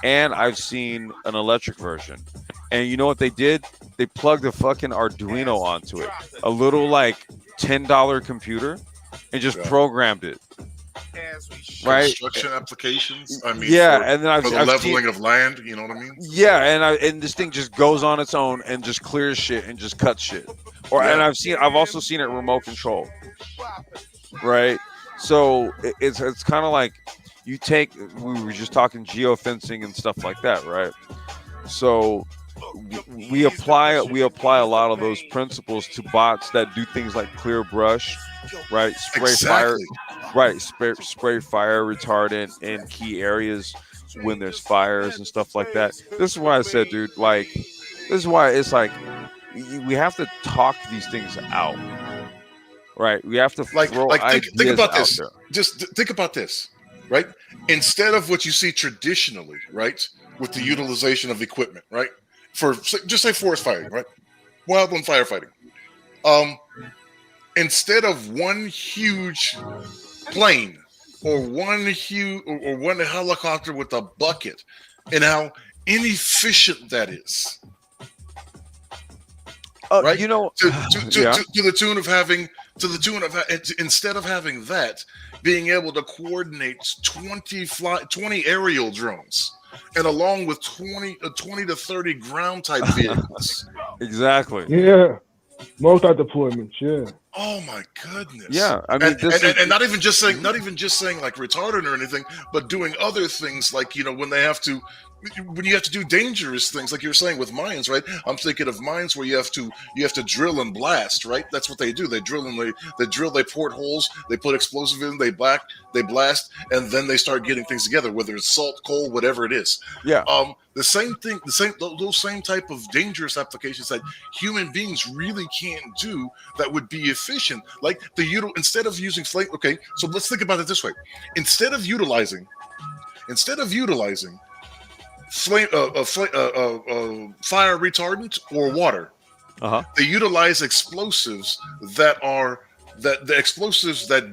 and I've seen an electric version. And you know what they did? They plugged a fucking Arduino onto it, a little like $10 computer, and just Yeah. programmed it. Right? Construction applications. I mean, Yeah, for, and then for the I've leveling seen, of land. You know what I mean? yeah, and this thing just goes on its own and just clears shit and just cuts shit. Or and Yeah. I've also seen it remote control. Right? So it's kind of like you take, we were just talking geofencing and stuff like that, right? So we apply a lot of those principles to bots that do things like clear brush, right? Spray fire, Exactly. right? Spray fire retardant in key areas when there's fires and stuff like that. This is why I said, dude, like, this is why it's like we have to talk these things out, right? We have to Like, throw think ideas about out this. there. Just think about this, right? Instead of what you see traditionally, right, with the utilization of equipment, right, for just say forest fighting, right, wildland firefighting. Instead of one huge plane or one helicopter with a bucket, and how inefficient that is, right? You know, to yeah. the tune of having instead of having that, being able to coordinate 20 aerial drones, and along with 20 to 30 ground type vehicles. Exactly. Yeah. Multi deployments. Yeah. Oh my goodness. Yeah, I mean, and not even just saying like retardant or anything, but doing other things like, you know, when you have to do dangerous things like you were saying with mines, right? I'm thinking of mines where you have to drill and blast, right? That's what they do. They drill and they port holes, they put explosive in, they blast, and then they start getting things together, whether it's salt, coal, whatever it is. Yeah. Those same type of dangerous applications that human beings really can't do that would be efficient. Like instead of using flame. Okay, so let's think about it this way: instead of utilizing fire retardant or water, they utilize explosives that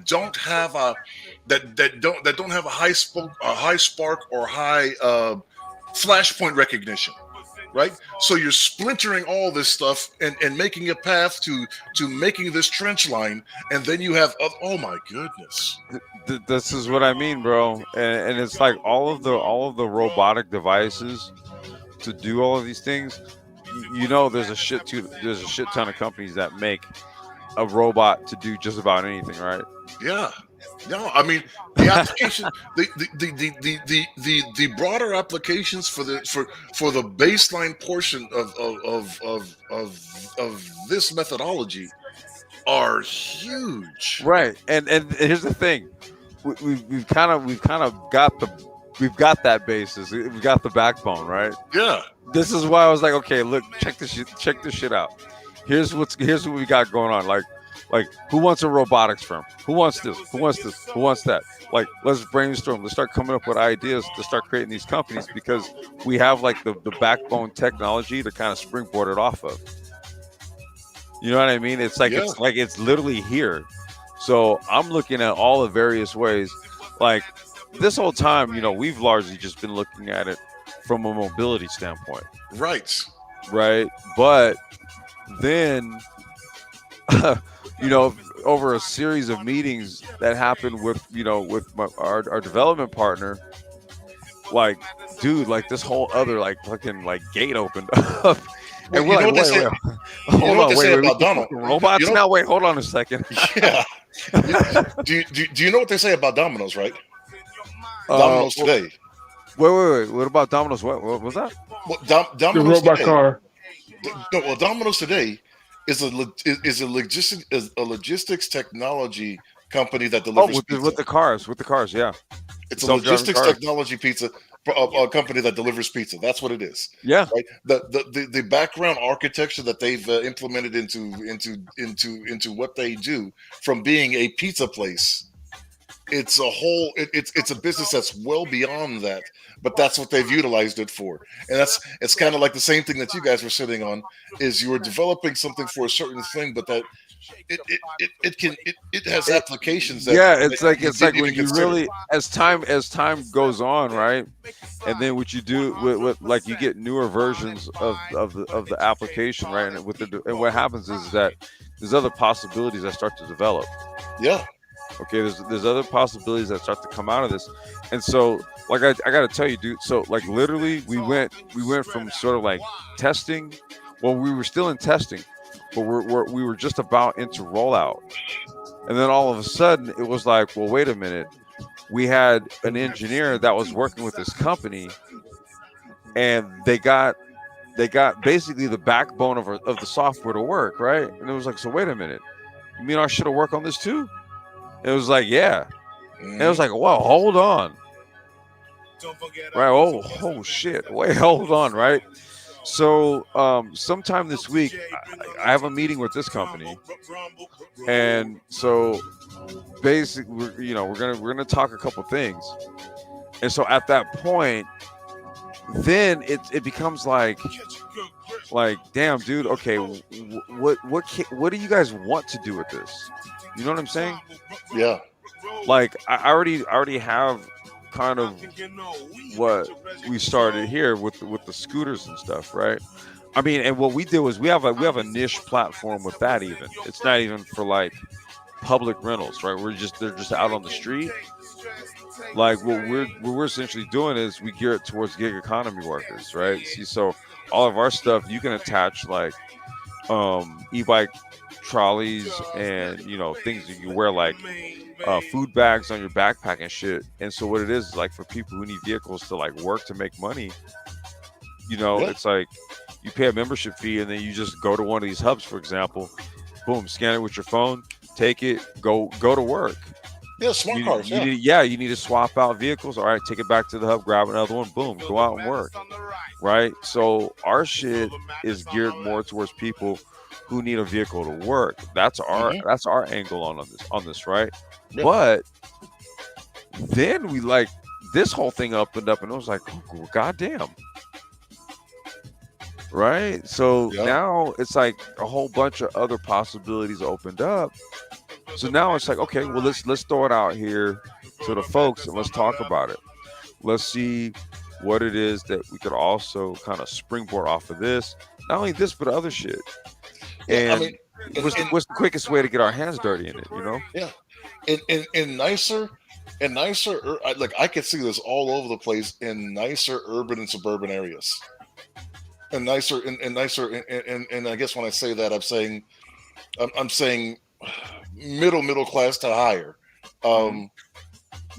don't have a high spark or high flashpoint recognition, right? So you're splintering all this stuff and making a path to making this trench line, and then you have oh my goodness. This is what I mean, bro. And it's like all of the robotic devices to do all of these things. You know, there's a shit ton of companies that make a robot to do just about anything, right? Yeah. No, I mean the application, the broader applications for the baseline portion of this methodology are huge. Right. And here's the thing, we've kind of got that basis. We've got the backbone, right? Yeah. This is why I was like, okay, look, check this shit out. Here's what we got going on. Like, who wants a robotics firm? Who wants this? Who wants this? Who wants that? Like, let's brainstorm. Let's start coming up with ideas to start creating these companies, because we have like the backbone technology to kind of springboard it off of. You know what I mean? It's like it's literally here. So I'm looking at all the various ways. Like, this whole time, you know, we've largely just been looking at it from a mobility standpoint. Right. But then you know, over a series of meetings that happened with our development partner, like, dude, like this whole other like fucking like gate opened up. And we're like, wait, about Donald robots now? Wait, hold on a second. Yeah. Do you know what they say about Domino's, right? Domino's today. Wait. What about Domino's? What was that? Well, Domino's the robot today, car. Well, Domino's today is a logistics technology company that delivers pizza. with the cars, yeah. It's a logistics technology company that delivers pizza. That's what it is. Yeah. Right. The background architecture that they've implemented into what they do, from being a pizza place, it's a business that's well beyond that. but that's what they've utilized it for. And it's kind of like the same thing that you guys were sitting on, is you were developing something for a certain thing, but that it has applications that Yeah, it's that like you it's like didn't when even you consider. really as time goes on, right? And then what you do with like you get newer versions of the application, right? And and what happens is that there's other possibilities that start to develop. Yeah. Okay, there's other possibilities that start to come out of this, and so like I got to tell you, dude. So like literally, we went from sort of like testing. Well, we were still in testing, but we were just about into rollout, and then all of a sudden it was like, well, wait a minute. We had an engineer that was working with this company, and they got basically the backbone of the software to work, right? And it was like, so wait a minute, you mean I should have worked on this too? It was like, yeah. And it was like, whoa, hold on. Right. Oh shit. Wait, hold on. Right. So sometime this week, I have a meeting with this company, and so basically, we're gonna talk a couple things, and so at that point, then it becomes like, damn, dude. Okay, what do you guys want to do with this? You know what I'm saying? Yeah. Like I already have kind of what we started here with the scooters and stuff, right? I mean, and what we did was we have a niche platform with that. Even it's not even for like public rentals, right? They're just out on the street. Like what we're essentially doing is we gear it towards gig economy workers, right? See, so all of our stuff you can attach like e-bike trolleys and things that you wear like food bags on your backpack and shit. And so what it is like for people who need vehicles to like work to make money, Yeah. it's like you pay a membership fee and then you just go to one of these hubs, for example, boom, scan it with your phone, take it, go to work. Yeah. Smart cars. Yeah. You need to swap out vehicles. All right, take it back to the hub, grab another one, boom, go out and work. Right. So our shit is geared more towards people who need a vehicle to work. That's our angle on this, right? Yeah. But then we like this whole thing opened up and it was like, oh, goddamn. Right? So Yeah. now it's like a whole bunch of other possibilities opened up. So now it's like, okay, well let's throw it out here to the folks and let's talk about it. Let's see what it is that we could also kind of springboard off of this. Not only this, but other shit. Yeah, I And mean, what's the quickest way to get our hands dirty in it, yeah. In nicer, like I could see this all over the place in nicer urban and suburban areas. And nicer, and I guess when I say that, I'm saying middle class to higher.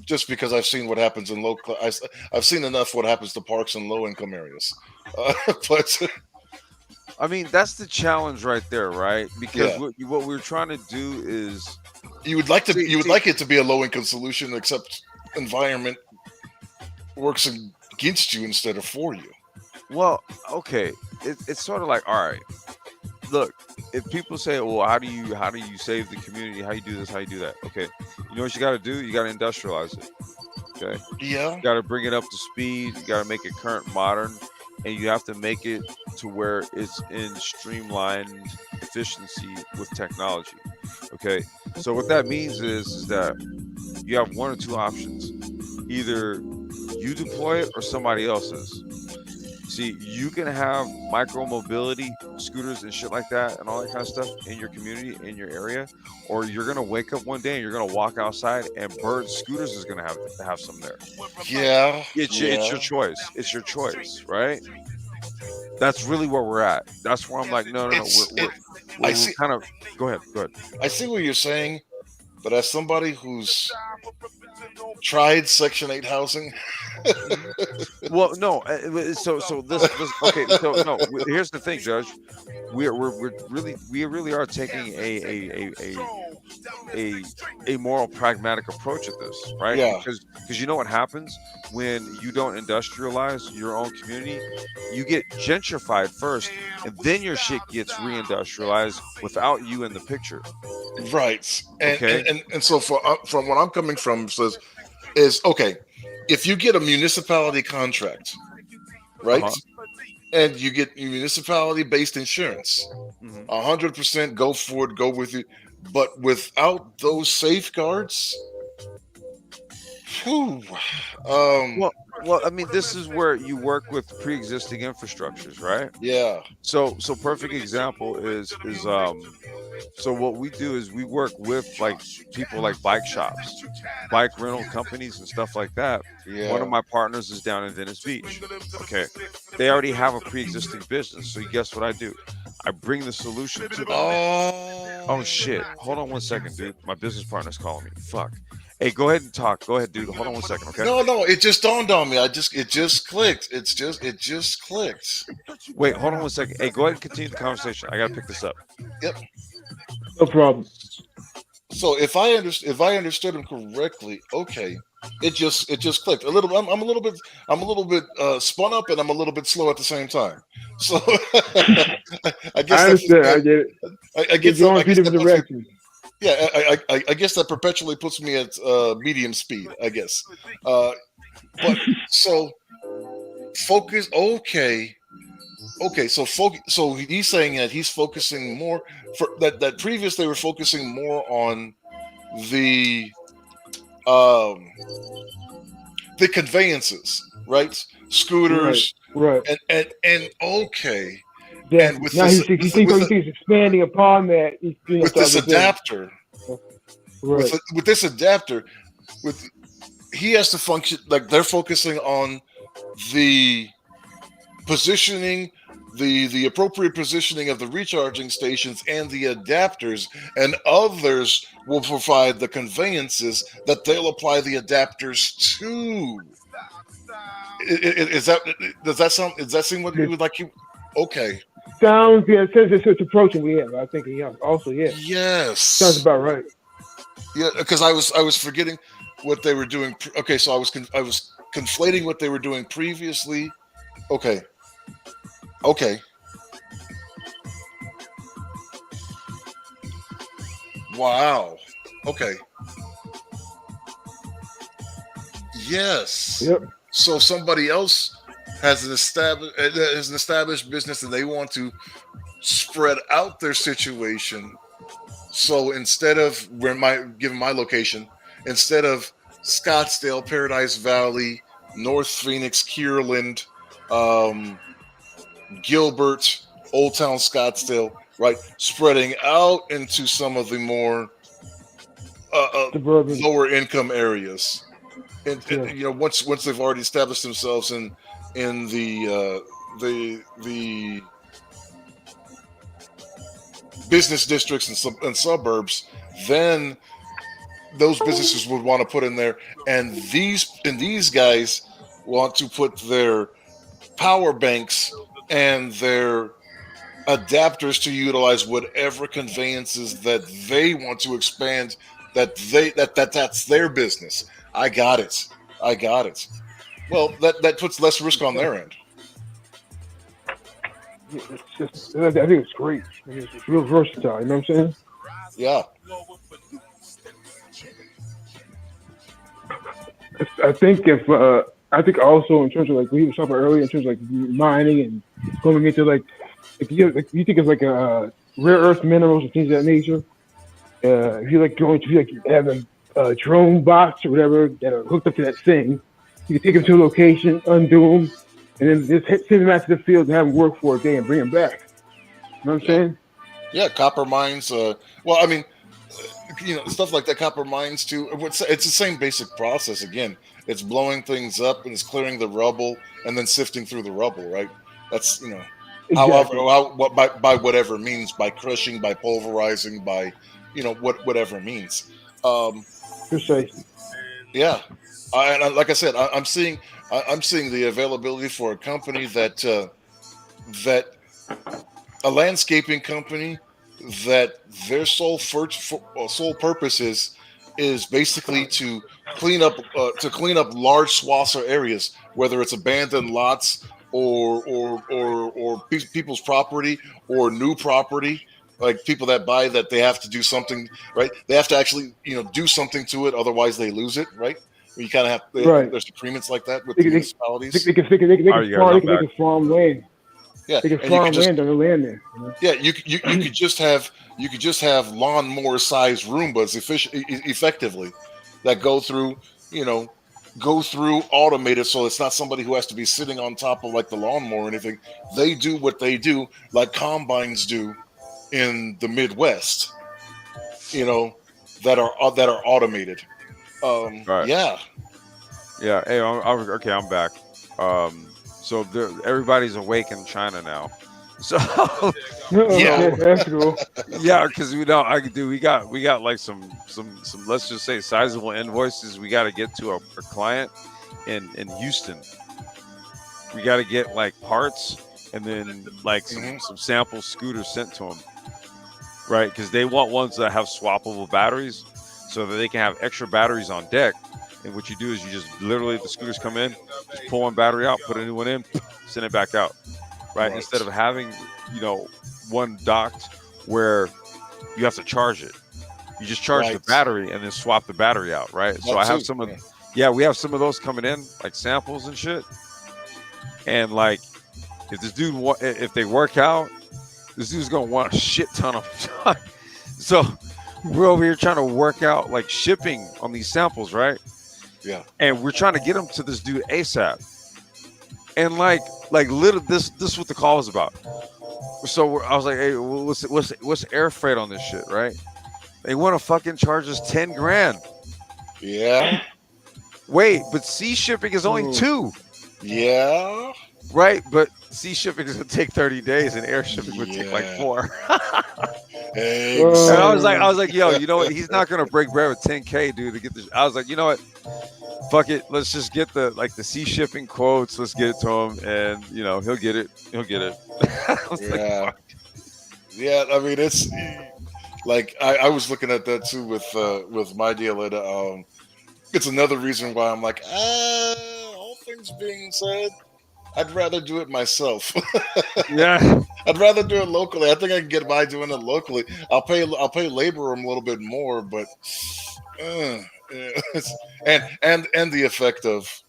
Just because I've seen what happens in low class, I've seen enough what happens to parks in low income areas. But I mean, that's the challenge right there, right? Because Yeah. what we're trying to do is, you would like See- it to be a low income solution, except environment works against you instead of for you. well, okay, it's sort of like, all right, look, if people say, well, how do you save the community? How you do this? How you do that? Okay, you know what you got to do? You got to industrialize it. Okay, Yeah. you got to bring it up to speed. You got to make it current, modern, and you have to make it to where it's in streamlined efficiency with technology. Okay, so what that means is that you have one or two options: either you deploy it or somebody else's. See, you can have micro mobility scooters and shit like that and all that kind of stuff in your community, in your area, or you're gonna wake up one day and you're gonna walk outside and Bird Scooters is gonna have some there. Yeah. It's your choice. It's your choice, right? That's really where we're at. That's where I'm like, no. We're see- kind of. Go ahead. I see what you're saying, but as somebody who's tried Section 8 housing, Well, no. So this okay. So no. Here's the thing, Judge. We really are taking a moral pragmatic approach at this, right? Yeah. Because you know what happens when you don't industrialize your own community, you get gentrified first, and then your shit gets reindustrialized without you in the picture. right? And Okay. and so from what I'm coming from is okay. if you get a municipality contract, right, Uh-huh. and you get municipality-based insurance, Mhm. 100% go for it, go with it. But without those safeguards, whew, um, Well, I mean, this is where you work with pre-existing infrastructures, right? yeah, So perfect example is so what we do is we work with like people like bike shops, bike rental companies and stuff like that. One of yeah. my partners is down in Venice Beach. Okay. They already have a pre-existing business. So guess what I do? I bring the solution to them. Oh shit. Oh, Hold on one second, dude. My business partner's calling me. Fuck. Hey, go ahead and talk. Go ahead, dude. Hold on one second, okay? no, it just dawned on me. It just clicked. It just clicked. Wait, hold on one second. Hey, go ahead and continue the conversation. I gotta pick this up. Yep. No problem. So if I understood him correctly, okay, it just clicked a little. I'm a little bit spun up, and I'm a little bit slow at the same time. So I guess I that's understand. I get it. I You're guess going I a few guess that different puts me, directions. yeah I guess that perpetually puts me at medium speed. I guess. But so focus. Okay, so so he's saying that he's focusing more for that previous they were focusing more on the um the conveyances, right? Right. Scooters Right. and okay, and Definitely. Now he thinks expanding upon that. He's doing with to this other things. adapter Right. with this adapter with he has to function like they're focusing on the positioning the appropriate positioning of the recharging stations and the adapters, and others will provide the conveyances that they'll apply the adapters to. Is that does that seem what you It would like you okay? sounds, yeah, it says it's approaching. Yeah, I think, yeah, also, yeah, sounds Yes, about right. yeah, because I was forgetting what they were doing. Okay, so I was conflating what they were doing previously. Okay, okay, wow, okay, yes. Yep. So somebody else has an established business and they want to spread out their situation. So instead of where my given my location, instead of Scottsdale, Paradise Valley, North Phoenix, Kierland, um, Gilbert, Old Town Scottsdale, right, spreading out into some of the more Suburban. lower income areas, and Yeah. you know once they've already established themselves in the business districts and suburbs, then those businesses would want to put in there, and these guys want to put their power banks and their adapters to utilize whatever conveyances that they want to expand that's their business. I got it. I got it. Well, that puts less risk on their end. It's just, I think it's great. It's real versatile. You know what I'm saying? Yeah. I think I think also in terms of like we were talking about earlier in terms of like mining and going into like if you think of like rare earth minerals and things of that nature. If you like going to if you like have a drone box or whatever that are hooked up to that thing, you can take them to a location, undo them, and then just send them out to the field and have them work for a day and bring them back. You know what I'm Yeah. saying? Yeah, copper mines. Well, I mean, you know, stuff like that. Copper mines too. It's the same basic process. Again, it's blowing things up and it's clearing the rubble and then sifting through the rubble. Right. That's however, Exactly. what by whatever means, by crushing, by pulverizing, by whatever means. Um, Precisely. yeah, like I said, I'm seeing the availability for a company that a landscaping company that their sole purpose is basically to clean up large swaths or areas, whether it's abandoned lots or people's property or new property, like people that buy that they have to do something, right? They have to actually do something to it, otherwise they lose it, right? You kind of have Right. there's agreements like that with They the can- municipalities. They can Are you guys farm land. Yeah, They can and you farm can just land on the land there. You know? yeah you could just have lawnmower sized Roombas effectively that go through automated, so it's not somebody who has to be sitting on top of like the lawnmower or anything. They do what they do like combines do in the Midwest, that are automated. Right. Yeah. Yeah. Hey, okay. I'm back. So everybody's awake in China now. So Yeah. Okay, that's cool. yeah, because we got like some let's just say sizable invoices we got to get to a client in Houston. We got to get like parts and then like some sample scooters sent to them, right? Because they want ones that have swappable batteries so that they can have extra batteries on deck. And what you do is you just literally, the scooters come in, just pull one battery out, put a new one in, send it back out, right? Instead of having, one docked where you have to charge it. You just charge the battery and then swap the battery out, right? So I have we have some of those coming in, like samples and shit. And like, if they work out, this dude's gonna want a shit ton of. So we're over here trying to work out like shipping on these samples, right? Yeah. And we're trying to get them to this dude ASAP. And like literally, this is what the call is about. So I was like, hey, what's air freight on this shit, right? They want to fucking charge us $10,000. Yeah. Wait, but sea shipping is only $2,000. Yeah. Right, but sea shipping is gonna take 30 days, and air shipping would take like 4. Exactly. And I was like, yo, you know what? He's not gonna break bread with 10K, dude, to get this. I was like, you know what? Fuck it. Let's just get the sea shipping quotes. Let's get it to him, and he'll get it. He'll get it. Yeah. I mean, it's like I was looking at that too with my deal. And it's another reason why I'm like, all things being said, I'd rather do it myself. Yeah. I'd rather do it locally. I think I can get by doing it locally. I'll pay labor them a little bit more, but and the effect of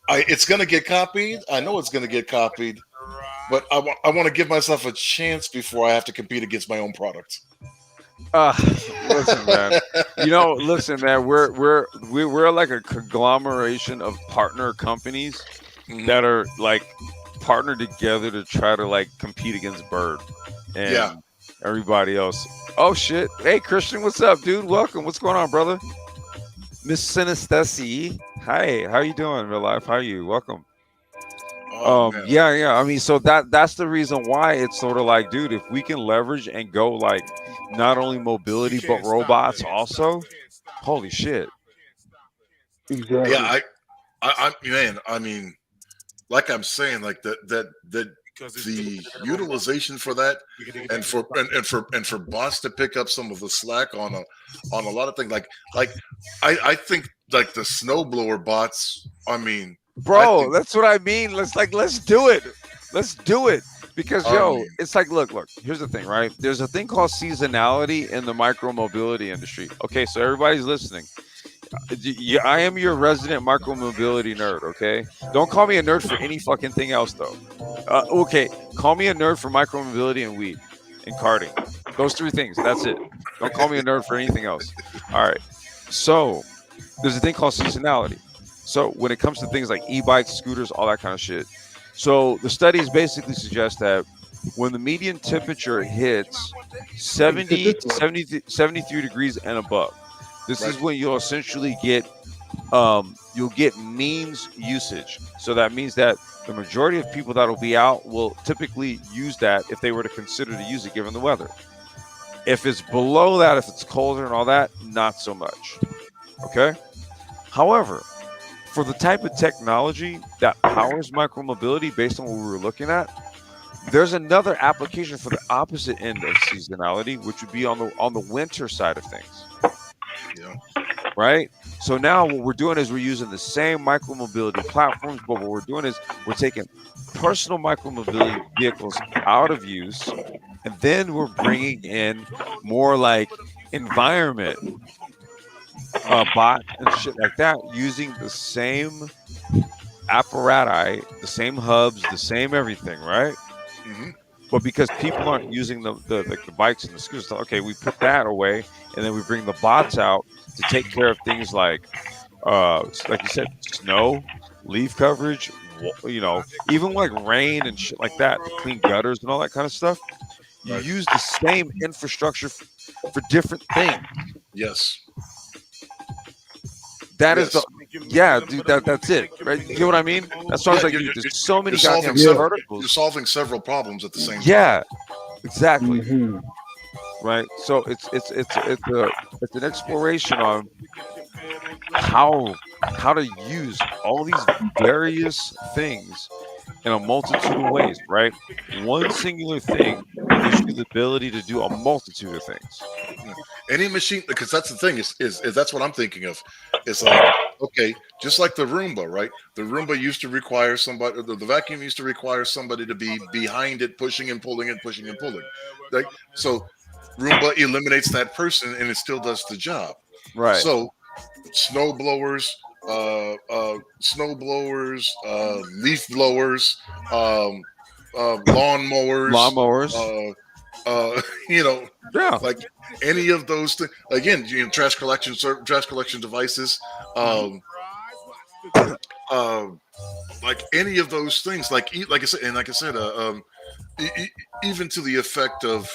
it's gonna get copied. I know it's gonna get copied, but I want to give myself a chance before I have to compete against my own product. Listen, man. Listen, man. We're like a conglomeration of partner companies that are like partnered together to try to like compete against Bird and everybody else. Oh shit! Hey Christian, what's up, dude? Welcome. What's going on, brother? Miss Synestesi. Hi. How you doing, real life? How are you? Welcome. Yeah. I mean, so that's the reason why it's sort of like, dude, if we can leverage and go like not only mobility but robots also, holy shit. Exactly. Yeah, I mean, like I'm saying, like that the utilization for that and for bots to pick up some of the slack on a lot of things, like I think like the snowblower bots, I mean, bro, that's what I mean. Let's do it. Let's do it. Because it's like, look, here's the thing, right? There's a thing called seasonality in the micro mobility industry. Okay, so everybody's listening. I am your resident micro mobility nerd, okay? Don't call me a nerd for any fucking thing else, though. Okay, call me a nerd for micro mobility and weed and karting. Those 3 things, that's it. Don't call me a nerd for anything else. All right. So there's a thing called seasonality. So when it comes to things like e-bikes, scooters, all that kind of shit. So the studies basically suggest that when the median temperature hits 70 to 73 degrees and above, this is when you'll essentially get means usage. So that means that the majority of people that will be out will typically use that if they were to consider to use it given the weather. If it's below that, if it's colder and all that, not so much. Okay? However, for the type of technology that powers micromobility based on what we were looking at, there's another application for the opposite end of seasonality, which would be on the winter side of things. Yeah. Right? So now what we're doing is we're using the same micromobility platforms, but what we're doing is we're taking personal micromobility vehicles out of use, and then we're bringing in more like environment bot and shit like that using the same apparatus, the same hubs, the same everything, right? Hmm. But because people aren't using the bikes and the scooters, so, okay, we put that away, and then we bring the bots out to take care of things like you said, snow, leaf coverage, even like rain and shit like that, to clean gutters and all that kind of stuff. You Right. use the same infrastructure for different things. Yes. That is Yes. yeah, dude. That's it, right? You know what I mean? That's why I was Yeah, like, you're- dude, you're- there's so many You're solving goddamn several, verticals. you're solving several problems at the same time. Yeah, exactly. Mhm. Right. So it's an exploration on how to use all these various things in a multitude of ways, right? One singular thing gives you the ability to do a multitude of things. Any machine, because that's the thing is that's what I'm thinking of. It's like, okay, just like the Roomba, right? The Roomba used to require somebody, the vacuum used to require somebody to be behind it, pushing and pulling and pushing and pulling. Like, so Roomba eliminates that person and it still does the job. Right. So snow blowers, leaf blowers, lawn mowers, Lawnmowers. you know, Yeah. like any of those things. Again, trash collection devices, like any of those things. Like I said, even to the effect of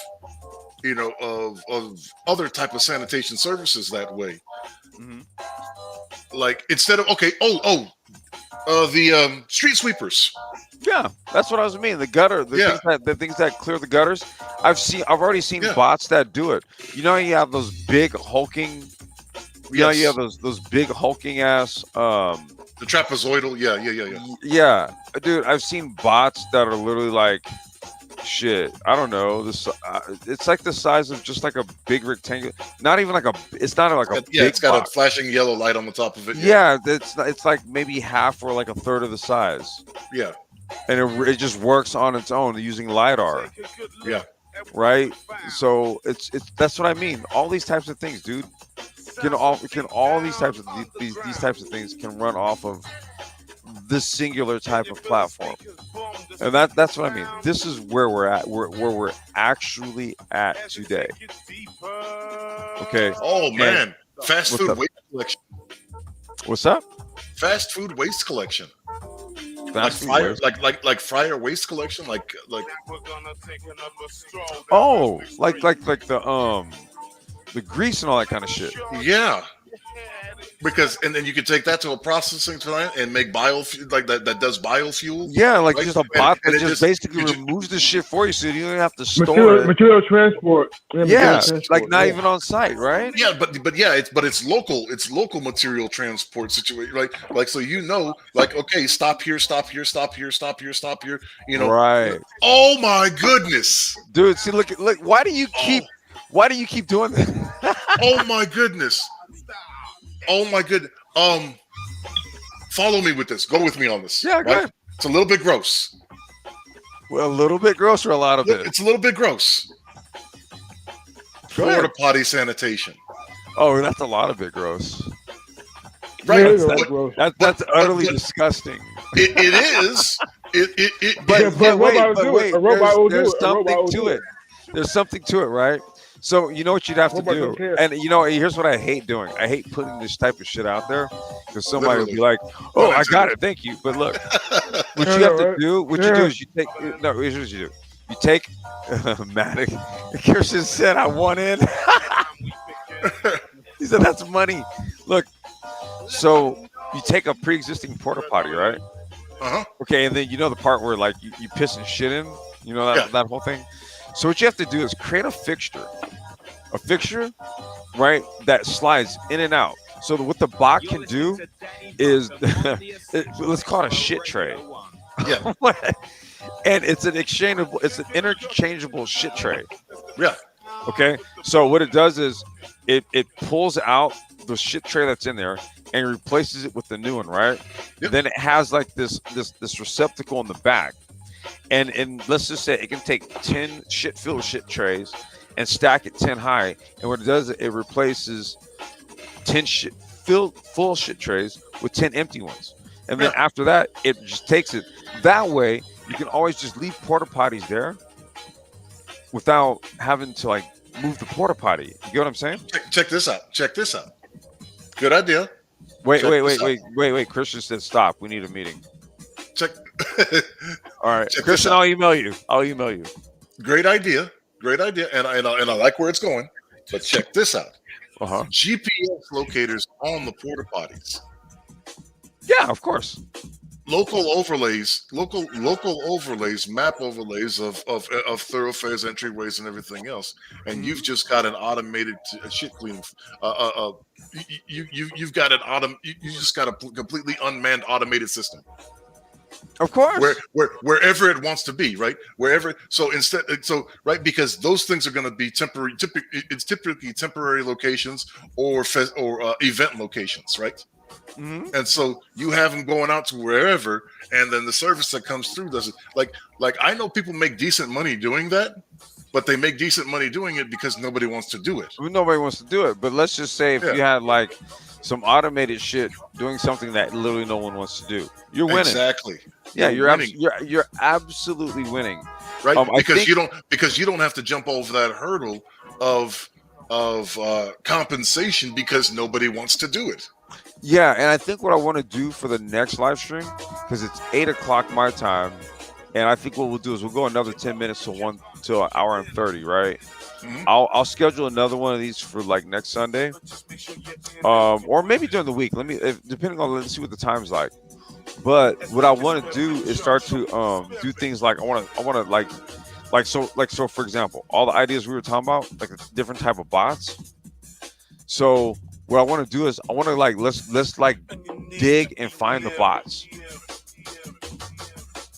of other type of sanitation services that way. Mhm. Like instead of the street sweepers. Yeah, that's what I was meaning. The gutter, Yeah. the things that clear the gutters. I've already seen Yeah. bots that do it. You know, you have those big hulking. You know, you have those big hulking ass. The trapezoidal. Yeah. Yeah, dude, I've seen bots that are literally like, shit. I don't know. It's like the size of just like a big rectangle. Not even like a. It's not like a. Yeah, big it's got bot. a flashing yellow light on the top of it. Yeah, it's like maybe half or like a third of the size. Yeah. And it just works on its own using lidar, Yeah. right? So it's that's what I mean. All these types of things, dude, all these types of these types of things can run off of this singular type of platform, and that's what I mean. This is where we're at. Where we're actually at today. Okay, Oh man, fast What's food up? waste collection. what's up? Fast food waste collection. Fast food Fryer, waste. like fryer waste collection. Like Oh, like the grease and all that kind of shit. yeah. Because and then you could take that to a processing plant and make biofuel like that does biofuel. Yeah, like Right? just a And- bot and that it just just- basically it just- removes the shit for you, so you don't even have to store Material, it. material transport. Yeah, material like transport, not yeah. even on site, right? Yeah, but yeah, it's local. It's local material transport situation. Like so like okay, stop here, stop here, stop here, stop here, stop here. Right, Oh my goodness. dude. See, look. Why do you keep doing that? Oh my goodness. Oh my goodness. Follow me with this. Go with me on this. Yeah, go ahead. It's a little bit gross. Well, a little bit gross or a lot of it. It's a little bit gross. Go ahead. Porta potty sanitation. Oh, that's a lot of it gross. Right. Yeah, That's- that's gross. That's utterly but- disgusting. It is. It But, Yeah, but a robot will do it. A robot will do there's it. A robot something will to do it. There's something to it, right? So you know what you'd have to Robot do, don't care. and here's what I hate doing. I hate putting this type of shit out there because somebody will be Literally. like, "Oh, I got it, thank you." But look, what Yeah, you have to right. do, you do is you take no. Here's what you do. You take Matic. Kirsten said, "I want in." He said, "That's money." Look, so you take a pre-existing porta potty, right? Uh-huh. Okay, and then you know the part where like you piss and shit in, you know that Yeah. that whole thing. So what you have to do is create a fixture, right, that slides in and out. So what the bot can do is, let's call it a shit tray. Yeah. And it's an interchangeable shit tray. Yeah. Okay, so what it does is it pulls out the shit tray that's in there and replaces it with the new one, right? Yep. Then it has like this receptacle in the back, and let's just say it can take 10 filled shit trays and stack it 10 high, and what it does, it replaces 10 shit full shit trays with 10 empty ones. And then after that, it just takes it. That way, you can always just leave porta potties there without having to like move the porta potty. You get what I'm saying? Check this out. Check this out. Good idea. Wait. Christian said stop. We need a meeting. Check. All right, Check Christian, I'll email you. Great idea. And I like where it's going. But check this out. Uh-huh. GPS locators on the porta potties. Yeah, of course. Local overlays, map overlays of thoroughfares, entryways, and everything else. And you've just got an automated shit cleaning. You've got you just got a completely unmanned automated system. Of course. Wherever it wants to be, right? Wherever. So because those things are going to be temporary. It's typically temporary locations or event locations, right? Mm-hmm. And so you have them going out to wherever, and then the service that comes through does it. Like I know people make decent money doing that, but they make decent money doing it because nobody wants to do it. Nobody wants to do it. But let's just say if you had like some automated shit doing something that literally no one wants to do, you're winning. Exactly. Yeah, you're winning. You're absolutely winning. Right? Because you don't have to jump over that hurdle of compensation because nobody wants to do it. Yeah, and I think what I want to do for the next live stream, because it's 8:00 my time, and I think what we'll do is we'll go another 10 minutes to an hour and 30, right? Mm-hmm. I'll schedule another one of these for like next Sunday, or maybe during the week. Let's see what the time's like. But what I want to do is start to do things like I want to for example, all the ideas we were talking about, like a different type of bots. So what I want to do is I want to let's dig and find the bots.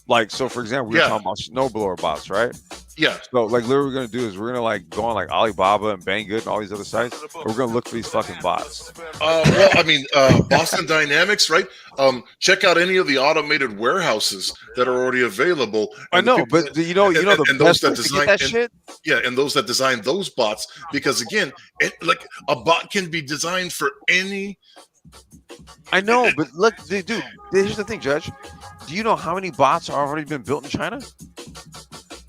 Like, so for example, we were talking about snowblower bots, right? Yeah. So literally what we're gonna do is we're gonna go on like Alibaba and Banggood and all these other sites. And we're gonna look for these fucking bots. Boston Dynamics, right? Check out any of the automated warehouses that are already available. I know, but you know the best those that design that shit. Yeah, and those that design those bots, because again, a bot can be designed for any. I know, but look, dude. Here's the thing, Judge. Do you know how many bots are already been built in China?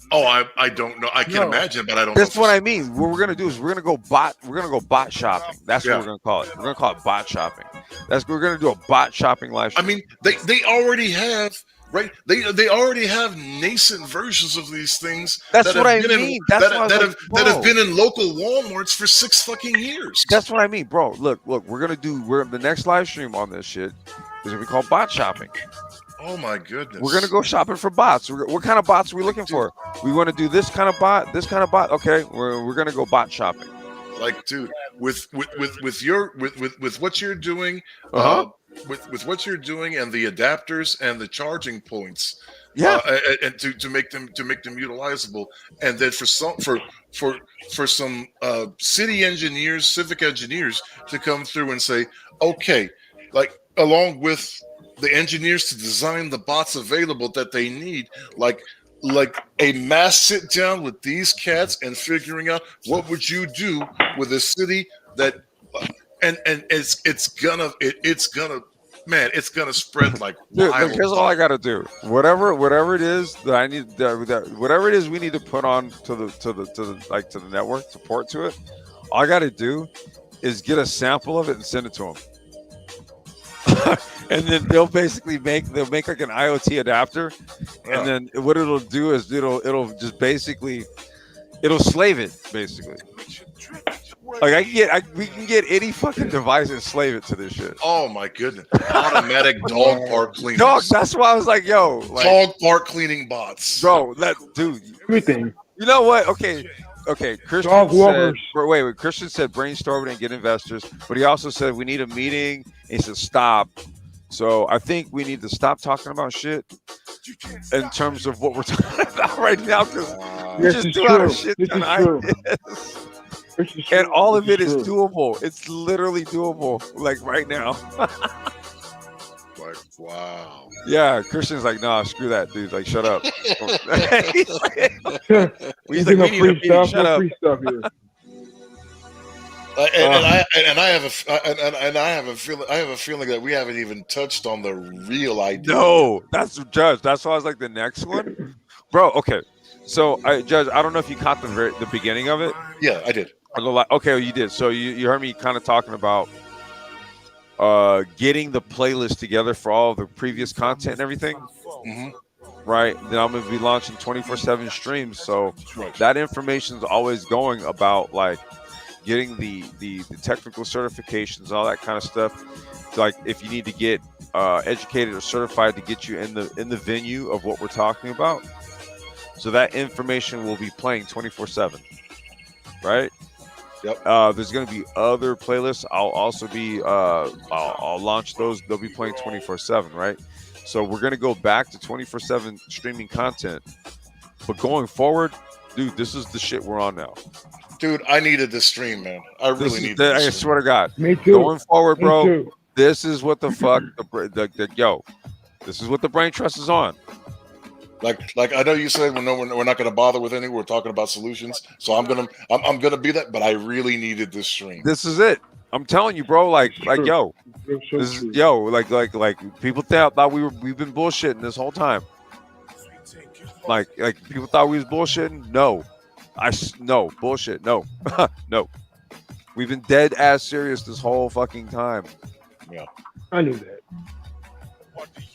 Oh, I don't know. I can imagine, but I don't. That's what I mean. What we're gonna do is we're gonna go bot shopping. That's what we're gonna call it. We're gonna call it bot shopping. We're gonna do a bot shopping live stream. I mean, they already have. Right, they already have nascent versions of these things. That's what I mean. That have been in local WalMarts for 6 fucking years. That's what I mean, bro. Look. We're the next live stream on this shit is what we call bot shopping. Oh my goodness. We're gonna go shopping for bots. What kind of bots are we looking for? We want to do this kind of bot, this kind of bot. Okay, we're gonna go bot shopping. Like, dude, with what you're doing, with what you're doing and the adapters and the charging points, and to make them utilizable, and then for some city engineers, civic engineers to come through and say, okay, like along with the engineers to design the bots available that they need, like a mass sit down with these cats and figuring out what would you do with a city that, and it's gonna spread like dude, look, here's all I gotta do. Whatever it is that I need, whatever it is we need to put on to the network, to port to it. All I gotta do is get a sample of it and send it to them. And then they'll basically make like an IoT adapter, and then what it'll do is it'll just basically slave it basically. Like we can get any fucking device and slave it to this shit. Oh my goodness! Automatic dog park cleaning. Dog. That's why I was like, yo, dog park cleaning bots, bro. Dude, everything. You know what? Okay. Christian said, wait. Christian said brainstorm it and get investors, but he also said we need a meeting. And he said stop. So I think we need to stop talking about shit in terms of what we're talking about right now, because we just do a lot of shit tonight. And all of it is doable. It's literally doable, like right now. Like, wow. Yeah, Christian's like, nah, screw that, dude. Like, shut up. He's like, we need a meeting. Shut up. And I have a feeling that we haven't even touched on the real idea. No, that's Judge. That's why I was like the next one, bro. Okay, so Judge, I don't know if you caught the beginning of it. Yeah, I did. Okay, well, you did. So you heard me kind of talking about getting the playlist together for all of the previous content and everything. Mhm. Right. Then I'm gonna be launching 24/7 streams. So Right. that information is always going about like getting the technical certifications, all that kind of stuff. Like if you need to get educated or certified to get you in the venue of what we're talking about. So that information will be playing 24/7. Right. Yep. There's going to be other playlists. I'll also be I'll launch those. They'll be playing 24/7. Right. So we're going to go back to 24/7 streaming content. But going forward, dude, this is the shit we're on now. Dude, I needed this stream, man. I really needed this. I stream. swear to God. Me too. Going forward, Me bro, too. this is what the fuck this is what the brain trust is on. Like I know you said we're not going to bother with any. We're talking about solutions, so I'm gonna be that. But I really needed this stream. This is it. I'm telling you, bro. Like yo, That's so this is true. yo. Like people thought we've been bullshitting this whole time. Like people thought we was bullshitting. No, no bullshit. No, no. We've been dead ass serious this whole fucking time. I knew that.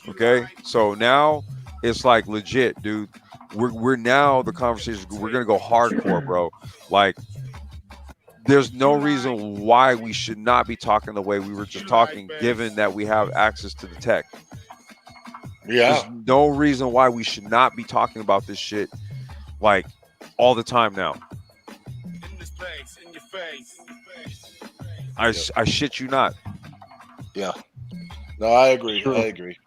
Okay, so now it's like legit, dude. We're now the conversation. We're gonna go hardcore, bro. Like, there's no reason why we should not be talking the way we were just talking, given that we have access to the tech. Yeah. There's no reason why we should not be talking about this shit like all the time now. I shit you not. Yeah. No, I agree. True. I agree.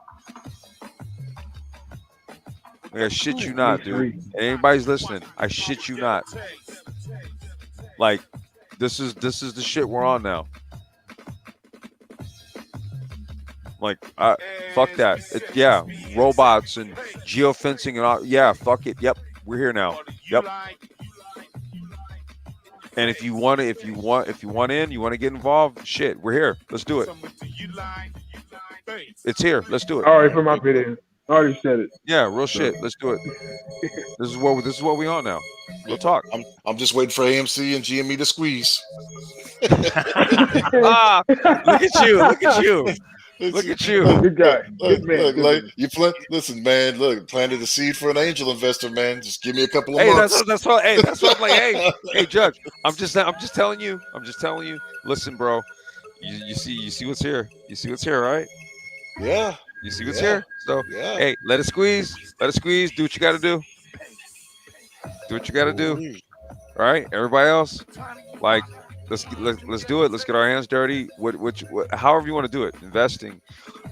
Like, I shit you not, dude. And anybody's listening, I shit you not. Like, this is the shit we're on now. Like, fuck that. Yeah, robots and geofencing and all. Yeah, fuck it. Yep, we're here now. Yep. And if you want to get involved, shit, we're here. Let's do it. It's here. Let's do it. All right, put my bid in. I already said it. Yeah, real shit. Let's do it. This is what we on now. We'll talk. I'm just waiting for AMC and GME to squeeze. Ah, look at you. Look at you. Look at you. Good guy. Good man. Look, Good like man. you listen, man. Look, planted a seed for an angel investor, man. Just give me a couple of Hey, months. that's what I'm like. Hey, Judge. I'm just telling you. Listen, bro. You see what's here. You see what's here, right? Yeah, You see what's Yeah. here. So yeah. hey, let it squeeze. Let it squeeze. Do what you got to do. Do what you got to do. All right, everybody else, like, let's do it. Let's get our hands dirty. However you want to do it. Investing.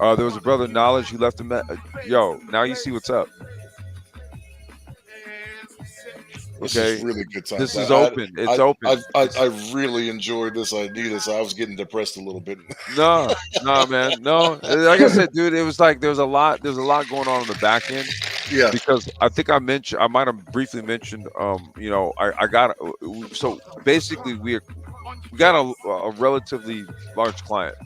There was a brother Knowledge who left yo. Now you see what's up. This Okay. is really good time. This is open. It's open. I really enjoyed this idea. So I was getting depressed a little bit. No, man. No. Like I said, dude, it was like there's a lot going on the back end. Yeah. Because I think I might have briefly mentioned, I got, so basically we got a relatively large client,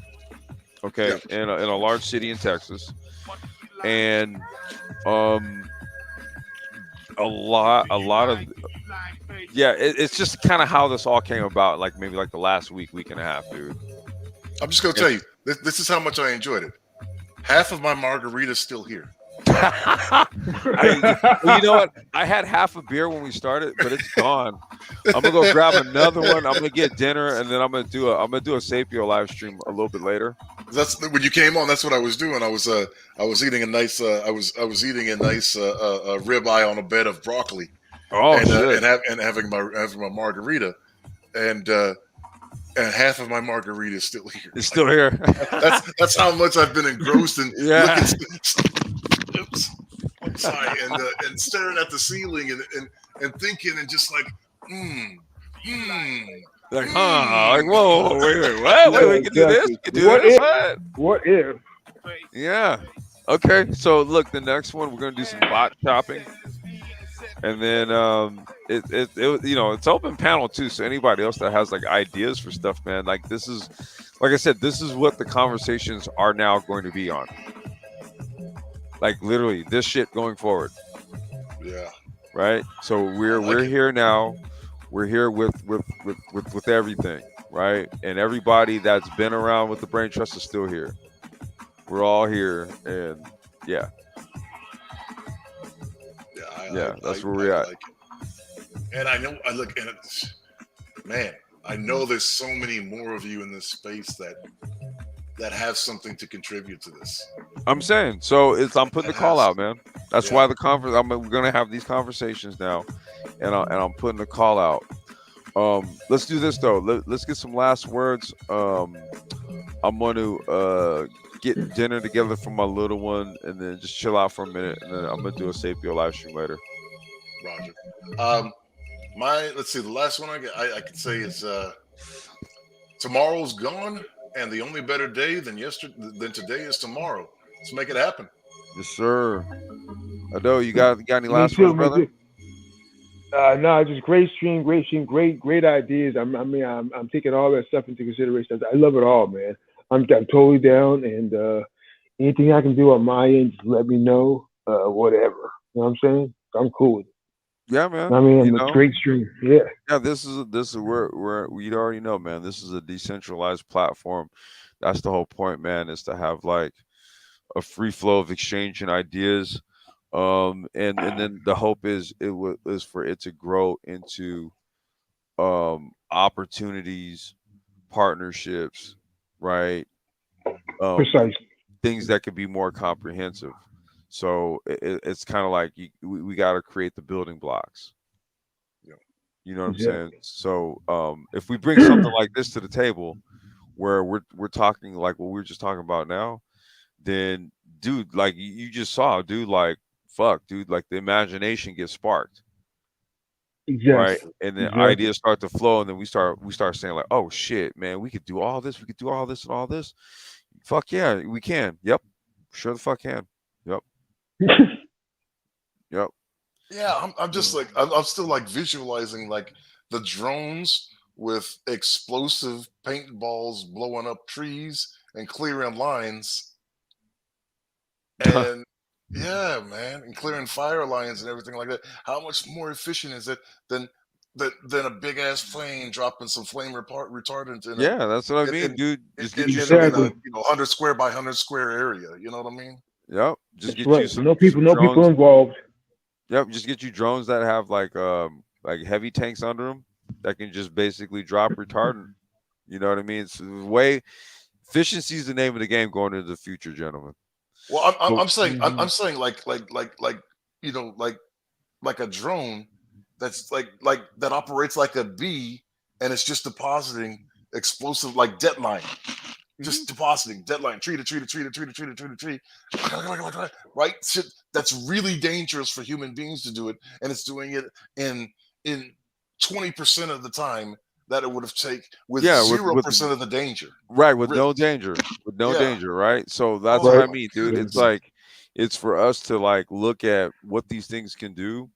okay, in a large city in Texas, and a lot of, yeah, it's just kind of how this all came about, like maybe like the last week and a half, dude. I'm just gonna tell you, this is how much I enjoyed it. Half of my margarita's still here. You know what? I had half a beer when we started, but it's gone. I'm gonna go grab another one. I'm gonna get dinner, and then I'm gonna do a Sapio live stream a little bit later. That's when you came on. That's what I was doing. I was eating a nice ribeye on a bed of broccoli. Oh, shit. And having my margarita, and half of my margarita is still here. It's still here. That's how much I've been engrossed in Yeah. Sorry, and staring at the ceiling and thinking and just like, Like, like, whoa, wait, what? Wait, we can do this? We can do What this? if? What? What if? Yeah. Okay, so look, the next one, we're going to do some bot shopping. And then it you know, it's open panel too. So anybody else that has like ideas for stuff, man, like this is, like I said, this is what the conversations are now going to be on. Like literally this shit going forward. Yeah. Right. So we're here now. We're here with everything, right? And everybody that's been around with the Brain Trust is still here. We're all here, and yeah. That's where we're at. Like it. And I know, I look, and it's, man, I know there's so many more of you in this space that have something to contribute to this. I'm saying, so I'm putting the call out, man. That's why the conference. We're gonna have these conversations now, and I'm putting the call out. Let's do this though. Let's get some last words. I'm going to get dinner together for my little one, and then just chill out for a minute, and then I'm gonna do a Sapio live stream later. Roger. Let's see. The last one I can say is tomorrow's gone, and the only better day than today is tomorrow. Let's make it happen. Yes, sir. Ado, you got any last words, brother? No, just great stream, great ideas. I'm taking all that stuff into consideration. I love it all, man. I'm totally down, and anything I can do on my end, just let me know. Whatever. You know what I'm saying? I'm cool with it. Yeah, man. I mean, a great stream. Yeah. Yeah, this is where we already know, man. This is a decentralized platform. That's the whole point, man, is to have like a free flow of exchange and ideas. And then the hope is for it to grow into opportunities, partnerships, right? Precisely. Things that could be more comprehensive. So it's kind of like we got to create the building blocks. Yeah. You know what I'm saying? So if we bring something like this to the table, where we're talking like what we were just talking about now, then dude, like you just saw, dude, like fuck, dude, like the imagination gets sparked. Exactly. Right. And then ideas start to flow, and then we start saying like, oh shit, man, we could do all this, and all this. Fuck yeah, we can. Yep. Sure the fuck can. Yep. Yep. Yeah, I'm just like I'm still like visualizing like the drones with explosive paintballs blowing up trees and clearing lines. And yeah, man, and clearing fire lines and everything like that. How much more efficient is it than a big ass plane dropping some flame retardant in that's what I mean, dude. Just get you in a 100 square by 100 square area. You know what I mean? Yep. Just get you some no people involved. Yep. Just get you drones that have like heavy tanks under them that can just basically drop retardant. You know what I mean? It's efficiency is the name of the game going into the future, gentlemen. Well, I'm saying like you know, like a drone that's like that operates like a bee, and it's just depositing explosive like deadline, just depositing deadline tree to tree to tree to tree to tree to tree to tree, right? Shit, that's really dangerous for human beings to do it, and it's doing it in 20% of the time that it would have taken with 0% of the danger. Right, with no danger. Danger, right? So that's what I mean, dude. It's like it's for us to like look at what these things can do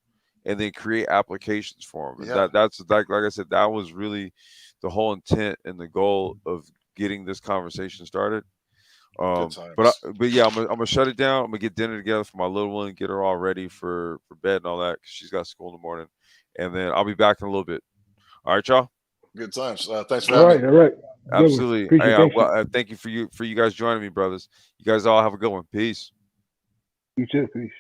and then create applications for them. And that's like I said, that was really the whole intent and the goal of getting this conversation started. But yeah, I'm gonna shut it down. I'm gonna get dinner together for my little one, get her all ready for bed and all that, because she's got school in the morning, and then I'll be back in a little bit. All right, y'all. Good times. Thanks for having me. All right. Absolutely. Thank you for you guys joining me, brothers. You guys all have a good one. Peace. You too. Peace.